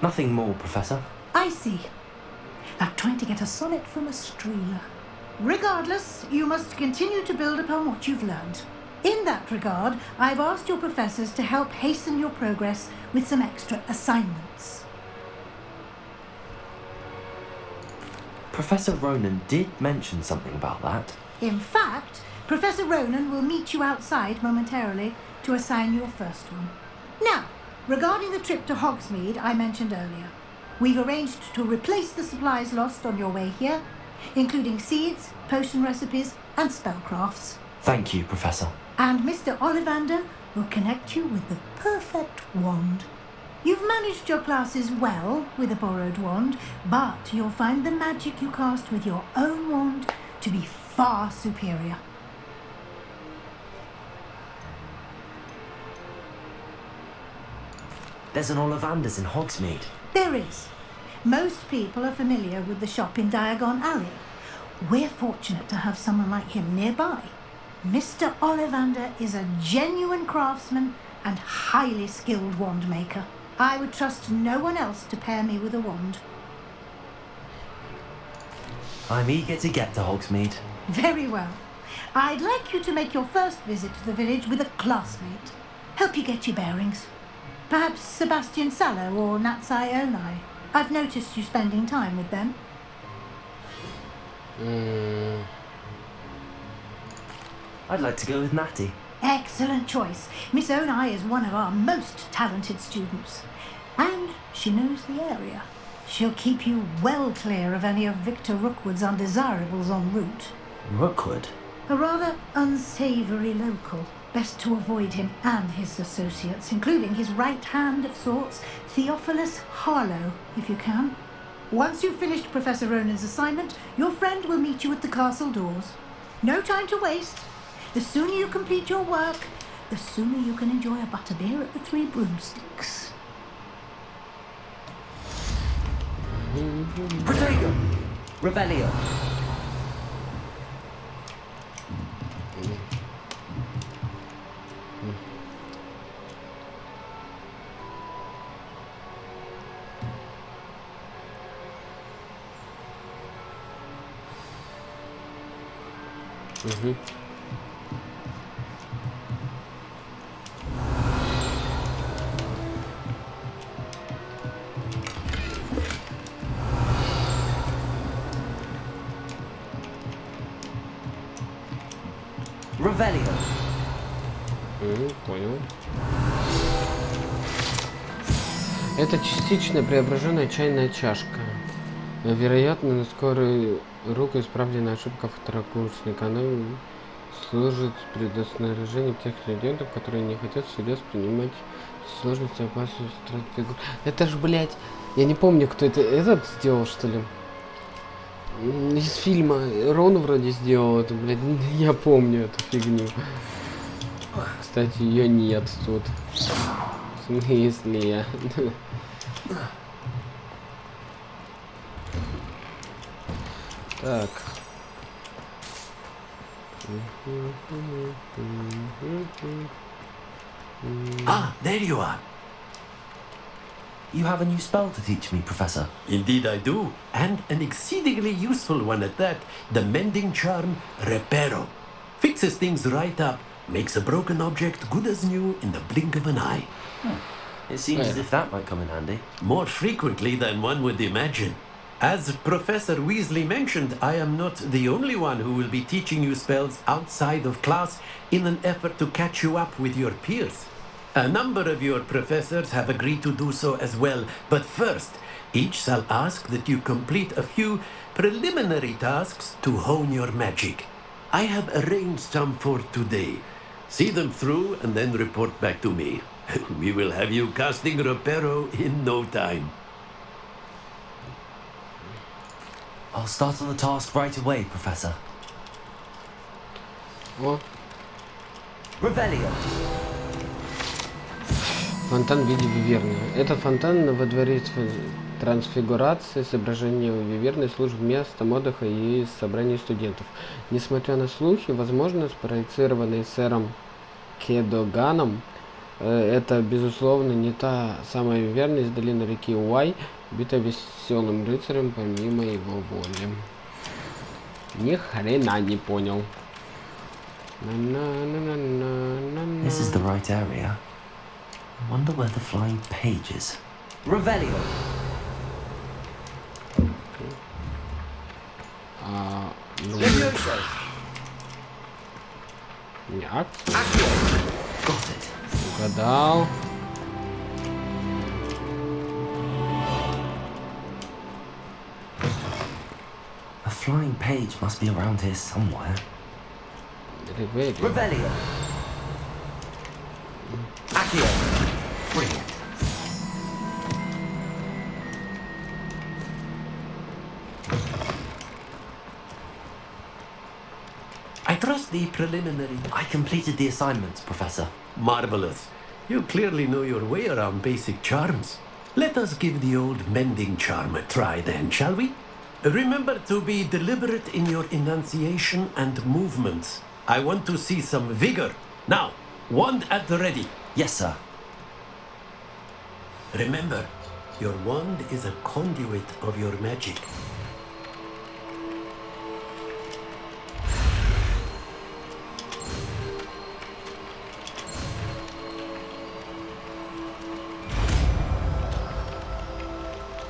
Nothing more, Professor. I see. Like trying to get a sonnet from a streamer. Regardless, you must continue to build upon what you've learned. In that regard, I've asked your professors to help hasten your progress with some extra assignments. Professor Ronan did mention something about that. In fact, Professor Ronan will meet you outside momentarily to assign your first one. Now, regarding the trip to Hogsmeade I mentioned earlier, we've arranged to replace the supplies lost on your way here, including seeds, potion recipes, and spellcrafts. Thank you, Professor. And Mr. Ollivander will connect you with the perfect wand. You've managed your classes well with a borrowed wand, but you'll find the magic you cast with your own wand to be far superior. There's an Ollivander's in Hogsmeade. There is. Most people are familiar with the shop in Diagon Alley. We're fortunate to have someone like him nearby. Mr. Ollivander is a genuine craftsman and highly skilled wand maker. I would trust no one else to pair me with a wand. I'm eager to get to Hogsmeade. Very well. I'd like you to make your first visit to the village with a classmate. Help you get your bearings. Perhaps Sebastian Sallow or Natsai Onai. I've noticed you spending time with them. I'd like to go with Natty. Excellent choice. Miss Onai is one of our most talented students. And she knows the area. She'll keep you well clear of any of Victor Rookwood's undesirables en route. Rookwood? A rather unsavoury local. Best to avoid him and his associates, including his right hand of sorts, Theophilus Harlow, if you can. Once you've finished Professor Ronan's assignment, your friend will meet you at the castle doors. No time to waste. The sooner you complete your work, the sooner you can enjoy a butterbeer at the Three Broomsticks. Protego! Revelio! Revelio. Понял. Это частично преображенная чайная чашка. Вероятно, на скорую руку исправлена ошибка второкурсника. Она служит предостережением тех студентов, которые не хотят всерьез принимать сложности, опасности, фигур. Это ж, блядь, я не помню, кто это. Этот сделал, что ли? Из фильма Рон вроде сделал это, блядь. Я помню эту фигню. Кстати, ее нет тут. В смысле? Так. Ah, there you are. You have a new spell to teach me, Professor. Indeed I do, and an exceedingly useful one at that. The mending charm, Reparo. Fixes things right up, makes a broken object good as new in the blink of an eye. It seems as if that might come in handy. More frequently than one would imagine. As Professor Weasley mentioned, I am not the only one who will be teaching you spells outside of class in an effort to catch you up with your peers. A number of your professors have agreed to do so as well, but first, each shall ask that you complete a few preliminary tasks to hone your magic. I have arranged some for today. See them through and then report back to me. We will have you casting Reparo in no time. I'll start on the task right away, Professor. О, Revelio. фонтан в виде виверны. Это фонтан во дворе трансфигурации. Изображение виверны служит местом отдыха и собраний студентов. Несмотря на слухи, возможно, спроецированные сэром Кедоганом, это, безусловно, не та самая виверна из долины реки Уай, убитая веселым рыцарем помимо его воли. Ни хрена не понял. This is the right area. I wonder where the flying page is. Revelio. Нет. Got it. Угадал. A flying page must be around here somewhere. Revelio. Accio. Brilliant. I trust the preliminary. I completed the assignments, Professor. Marvelous. You clearly know your way around basic charms. Let us give the old mending charm a try then, shall we? Remember to be deliberate in your enunciation and movements. I want to see some vigor. Now, wand at the ready. Yes, sir. Remember, your wand is a conduit of your magic.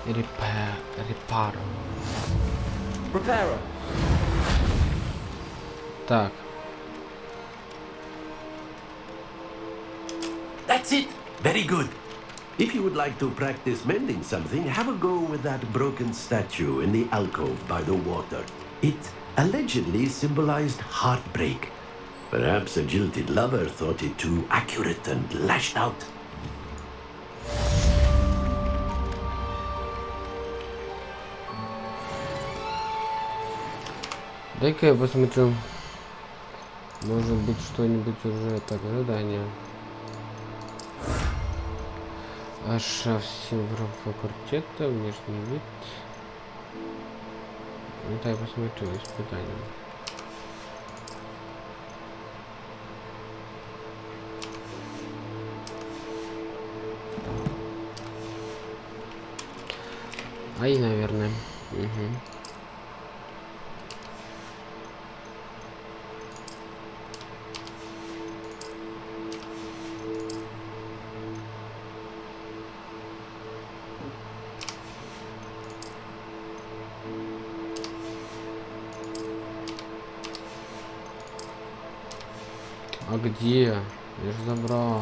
Reparo. Reparo. Так. That's it. Very good. If you would like to practice mending something, have a go with that broken statue in the alcove by the water. It allegedly symbolized heartbreak. Perhaps a jilted lover thought it too accurate and lashed out. Дай-ка я посмотрю. Может быть, что-нибудь уже так, задание. Шеф факультета, внешний вид. Ну, дай посмотрю, испытание. Ай, наверное. Угу. А где? Я же забрал.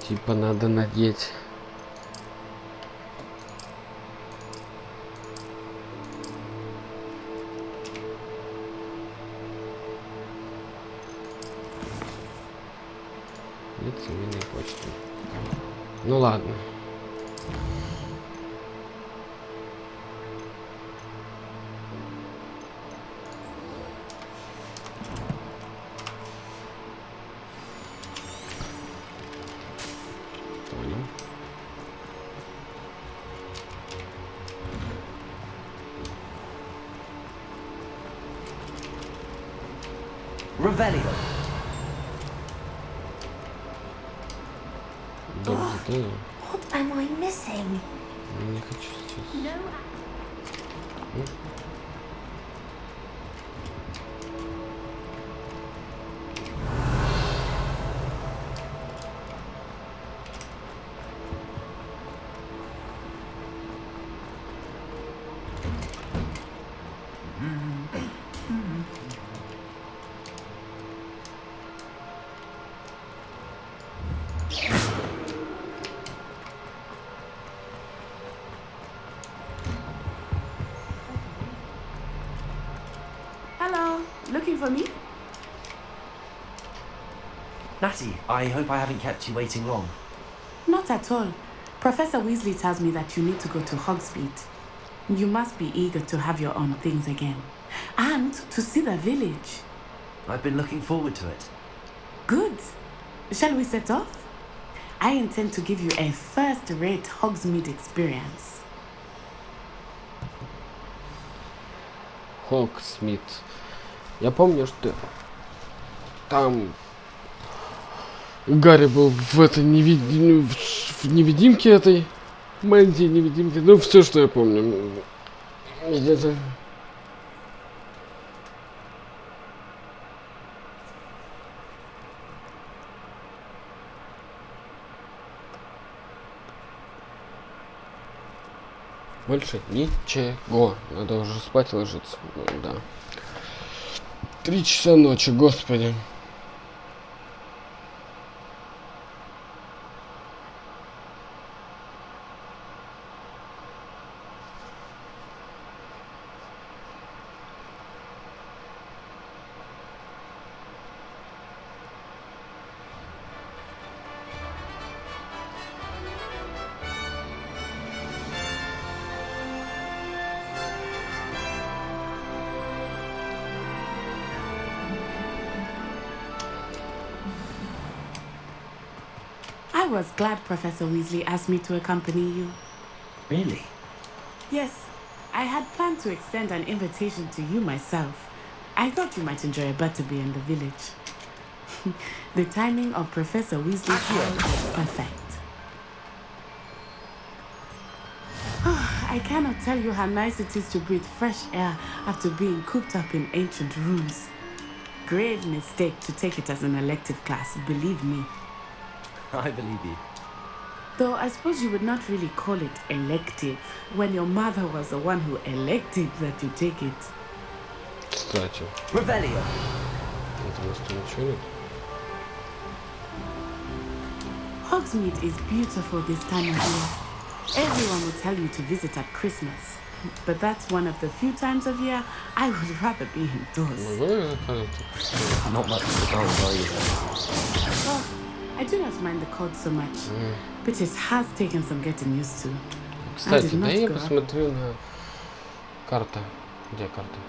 Типа надо надеть цивильной почты. Ну ладно. Понял. Revelio. What am I missing? Не хочу сейчас. No. Hello, looking for me? Natty, I hope I haven't kept you waiting long. Not at all. Professor Weasley tells me that you need to go to Hogsmeade. You must be eager to have your own things again. And to see the village. I've been looking forward to it. Good. Shall we set off? I intend to give you a first-rate Hogsmeade experience. Хогсмит. Я помню, что там Гарри был в этой невидимке этой. Мэнди невидимке. Ну, все, что я помню. Где-то. Больше ничего. Надо уже спать ложиться. Ну, да. 3 часа ночи, господи. I was glad Professor Weasley asked me to accompany you. Really? Yes, I had planned to extend an invitation to you myself. I thought you might enjoy a butterbeer in the village. The timing of Professor Weasley's call was perfect. I cannot tell you how nice it is to breathe fresh air after being cooped up in ancient rooms. Grave mistake to take it as an elective class, believe me. I believe you. Though I suppose you would not really call it elective when your mother was the one who elected that you take it. Кстати. Revelio. Это у нас тут ничего нет. Hogsmeade is beautiful this time of year. Everyone will tell you to visit at Christmas. But that's one of the few times of year I would rather be indoors. Not much of the cold, are you? Oh, I do not mind the cold so much, but it has taken some getting used to. Кстати, да я посмотрю на карта. Где карта?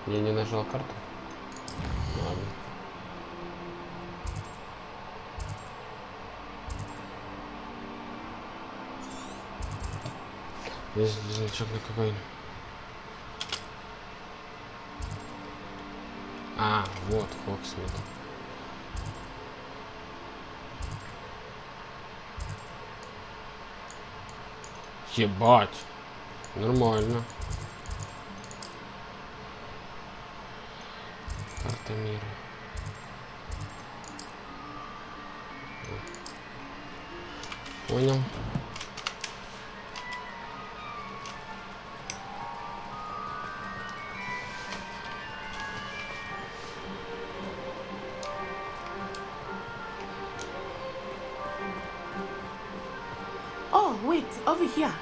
Я не нажал карту. Ладно. Есть значок на какой? А, вот Хогсмит. Ебать. Нормально. Карта мира. Понял. Oh, wait, over here.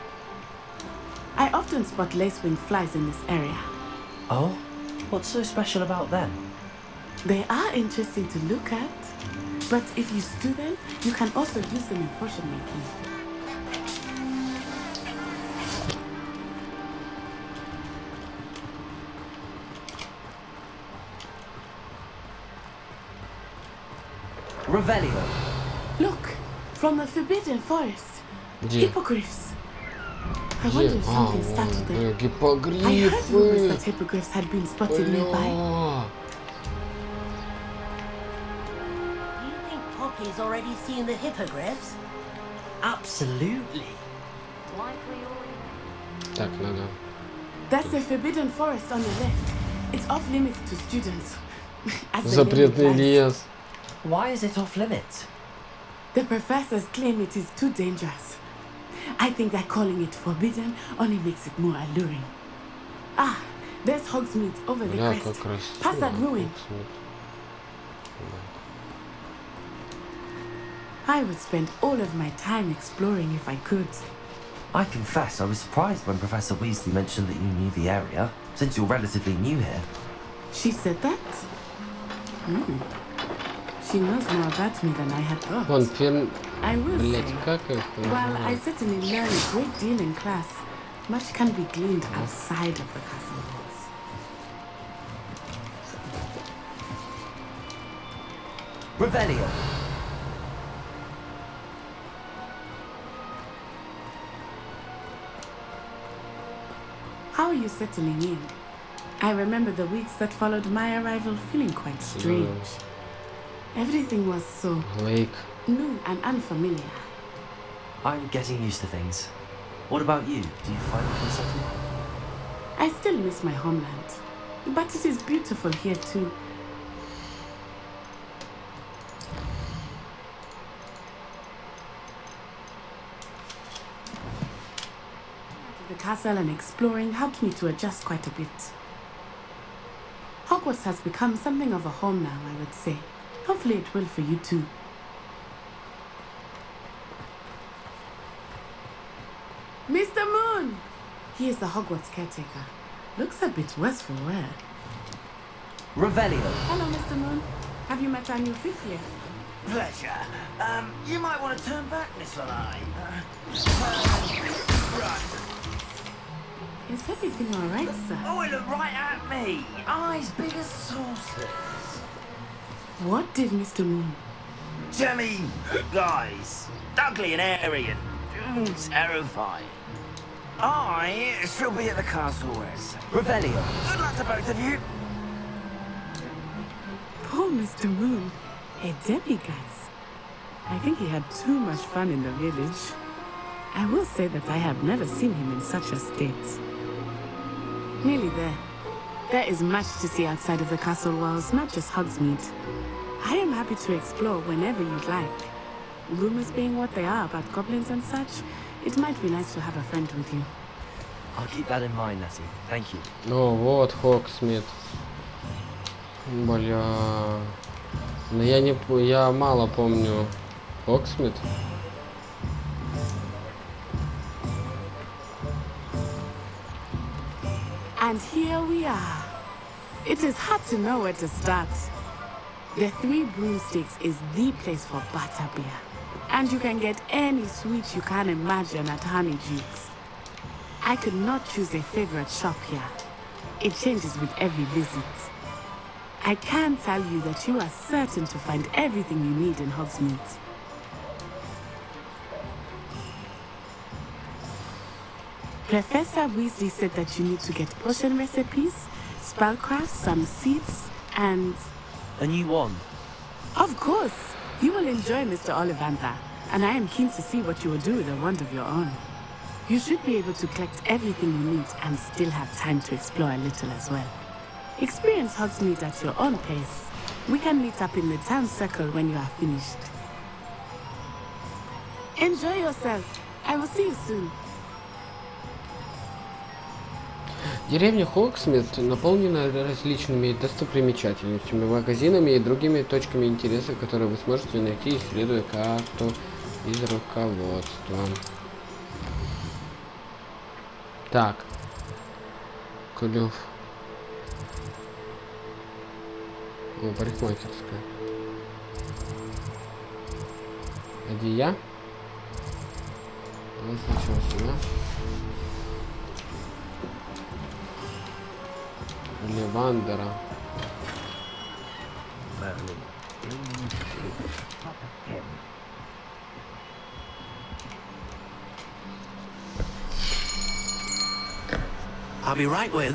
I often spot lacewing flies in this area. Oh? What's so special about them? They are interesting to look at. But if you stew them, you can also use them in potion making. Revelio. Look, from the Forbidden Forest. Где? Hippogriffs. I wonder if something startled them. I heard Гиппогрифы. rumors that hippogriffs had been spotted nearby. Бля. You think Poppy's already seen the hippogriffs? Absolutely. Так, надо. That's the Forbidden Forest on the left. It's off limits to students. As the name Запретный implies. лес. Why is it off limits? The professors claim it is too dangerous. I think that calling it forbidden only makes it more alluring. Ah, there's Hogsmeade over the Бля, crest. как Past that красиво. ruin. I would spend all of my time exploring if I could. I confess I was surprised when Professor Weasley mentioned that you knew the area, since you're relatively new here. She said that? She knows more about me than I had thought. Вон, фен... I will Блять, say, как их while I называют? certainly learn a great deal in class, much can be gleaned outside of the castle walls. Revelio. How are you settling in? I remember the weeks that followed my arrival feeling quite strange. Everything was so Лейк. new and unfamiliar. I'm getting used to things. What about you? Do you find it unsettling? I still miss my homeland, but it is beautiful here too. The castle and exploring helped me to adjust quite a bit. Hogwarts has become something of a home now, I would say. Hopefully it will for you too. Mr. Moon! He is the Hogwarts caretaker. Looks a bit worse for wear. Revelio. Hello, Mr. Moon. Have you met our new fifth year? Pleasure. You might want to turn back, Miss Lalai. Right. Is everything all right, sir? Oh, it looked right at me. Eyes big as saucers. What did Mr. Moon? Jemmy guys. Ugly and airy and terrifying. I shall be at the castle where it's safe. Revelio. Good luck to both of you. Poor Mr. Moon. A demiguise. I think he had too much fun in the village. I will say that I have never seen him in such a state. Nearly there. There is much to see outside of the castle walls, not just Hogsmeade. I am happy to explore whenever you'd like. Rumors being what they are about goblins and such, it might be nice to have a friend with you. I'll keep that in mind, Natty. Thank you. О, вот Хогсмит. Бля. Но я мало помню Хогсмит. And here we are. It is hard to know where to start. The Three Broomsticks is the place for butterbeer. And you can get any sweet you can imagine at Honeydukes. I could not choose a favorite shop here. It changes with every visit. I can tell you that you are certain to find everything you need in Hogsmeade. Professor Weasley said that you need to get potion recipes, spellcraft, some seeds, and... A new wand. Of course! You will enjoy Mr. Ollivander, and I am keen to see what you will do with a wand of your own. You should be able to collect everything you need and still have time to explore a little as well. Experience Hogsmeade at your own pace. We can meet up in the town circle when you are finished. Enjoy yourself. I will see you soon. Деревня Хогсмит наполнена различными достопримечательностями, магазинами и другими точками интереса, которые вы сможете найти, исследуя карту из руководства. Так. Клюв. О, парикмахерская. Где я? Ну, сначала сюда. Левандера. I'll be right with...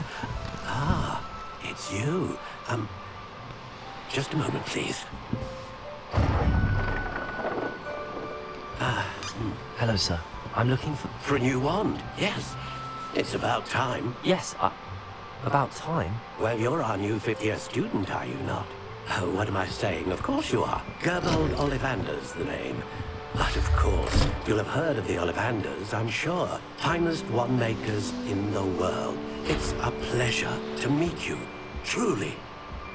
Ah, it's you. Just a moment, please. Hello, sir. I'm looking for... For a new wand, yes. It's about time. Yes, about time? Well, you're our new 5th year student, are you not? Oh, what am I saying? Of course you are. Gerbold Ollivander's the name. But of course, you'll have heard of the Ollivanders, I'm sure. Finest wand makers in the world. It's a pleasure to meet you, truly.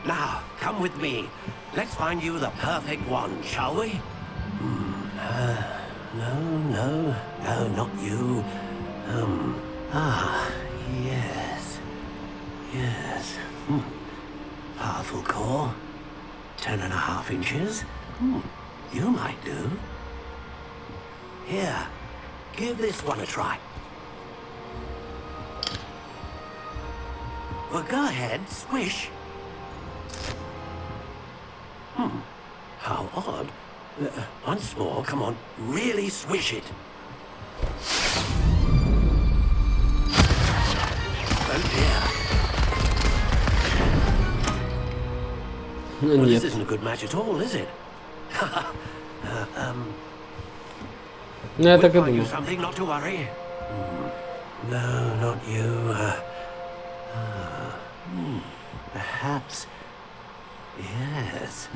Now, come with me. Let's find you the perfect wand, shall we? No, not you. Yes. Powerful core. 10.5 inches. You might do. Here, give this one a try. Well, go ahead, swish. How odd. Once more, come on, really swish it. Oh dear. Well, this isn't a good match at all, is it? Ну, я так и We'll find you думал. something, not to worry. No, not you. Perhaps. Yes.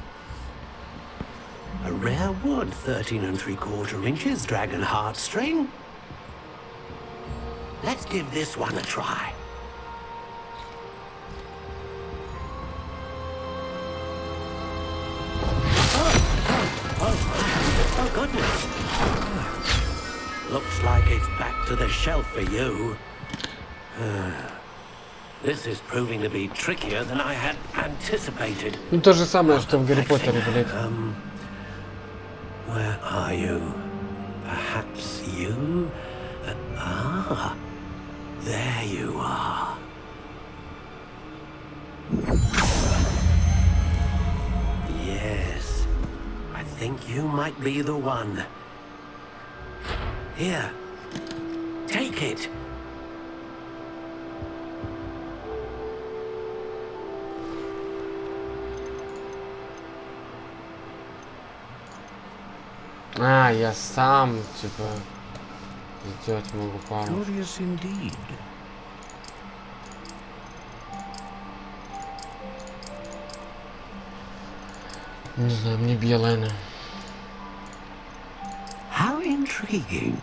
A rare wood, 13 3/4 inches, dragon heartstring. Let's give this one a try. Oh, goodness. Looks like it's back to the shelf for you. This is proving to be trickier than I had anticipated. Ну, то же самое, что в Гарри Поттере, блядь. Where are you? Perhaps you? There you are. Yes, I think you might be the one. Here, take it. А, я сам, типа, сделать могу пару. Curious indeed. Не знаю, мне белая. How intriguing.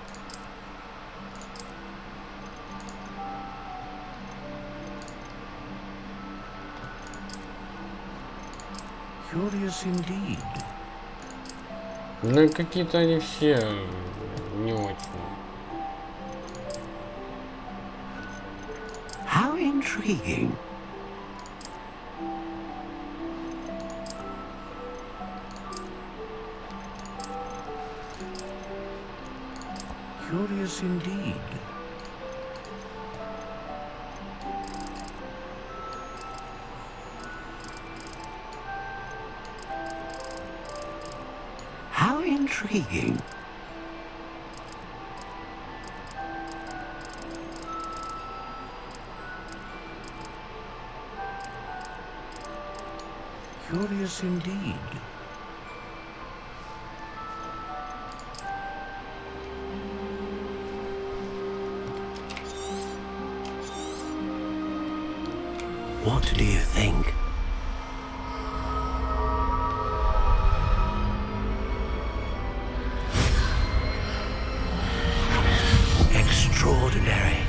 Curious indeed. Ну, какие-то они все не очень. How intriguing. Curious indeed. How intriguing. Curious indeed. What do you think? Extraordinary.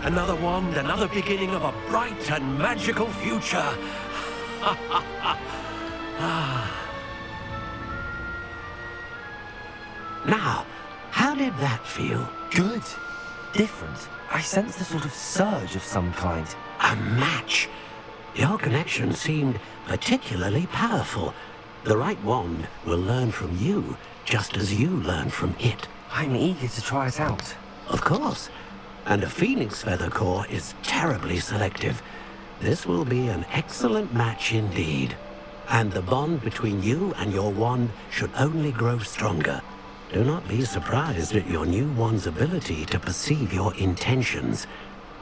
Another wand, another beginning of a bright and magical future. Now, how did that feel? Good. Different. I sensed a sort of surge of some kind. A match. Your connection seemed particularly powerful. The right wand will learn from you, just as you learn from it. I'm eager to try it out. Of course. And a phoenix feather core is terribly selective. This will be an excellent match indeed. And the bond between you and your wand should only grow stronger. Do not be surprised at your new wand's ability to perceive your intentions,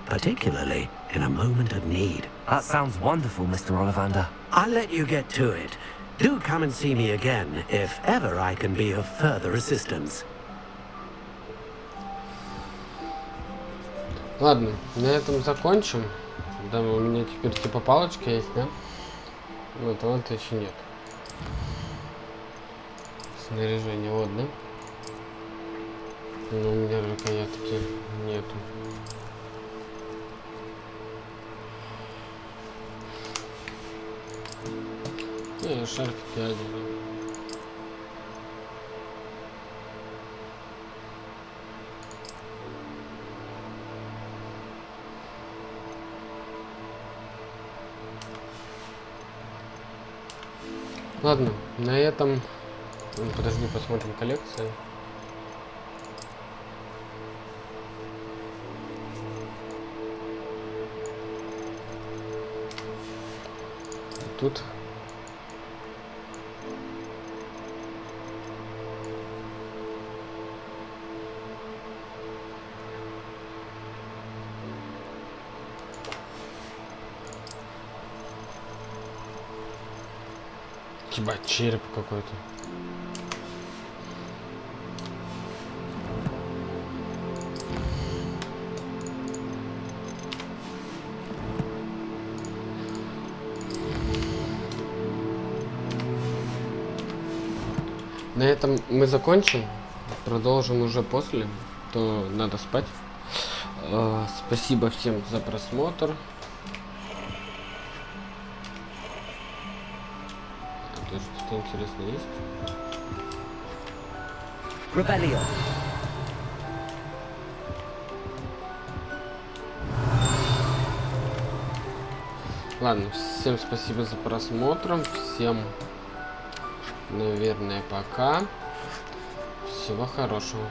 particularly in a moment of need. That sounds wonderful, Mr. Ollivander. I'll let you get to it. Do come and see me again, if ever I can be of further assistance. Ладно, на этом закончим. Да, у меня теперь типа палочка есть, да? Вот, а вот еще нет. Снаряжение, вот, да? Но у меня рукоятки нету. Не, шарфики одену. Ладно, на этом... Подожди, посмотрим коллекцию. Тут... Ебать, череп какой-то. На этом мы закончим. Продолжим уже после. То надо спать. Спасибо всем за просмотр. Что-то интересное есть? Rebellion. Ладно, всем спасибо за просмотр. Всем, наверное, пока. Всего хорошего.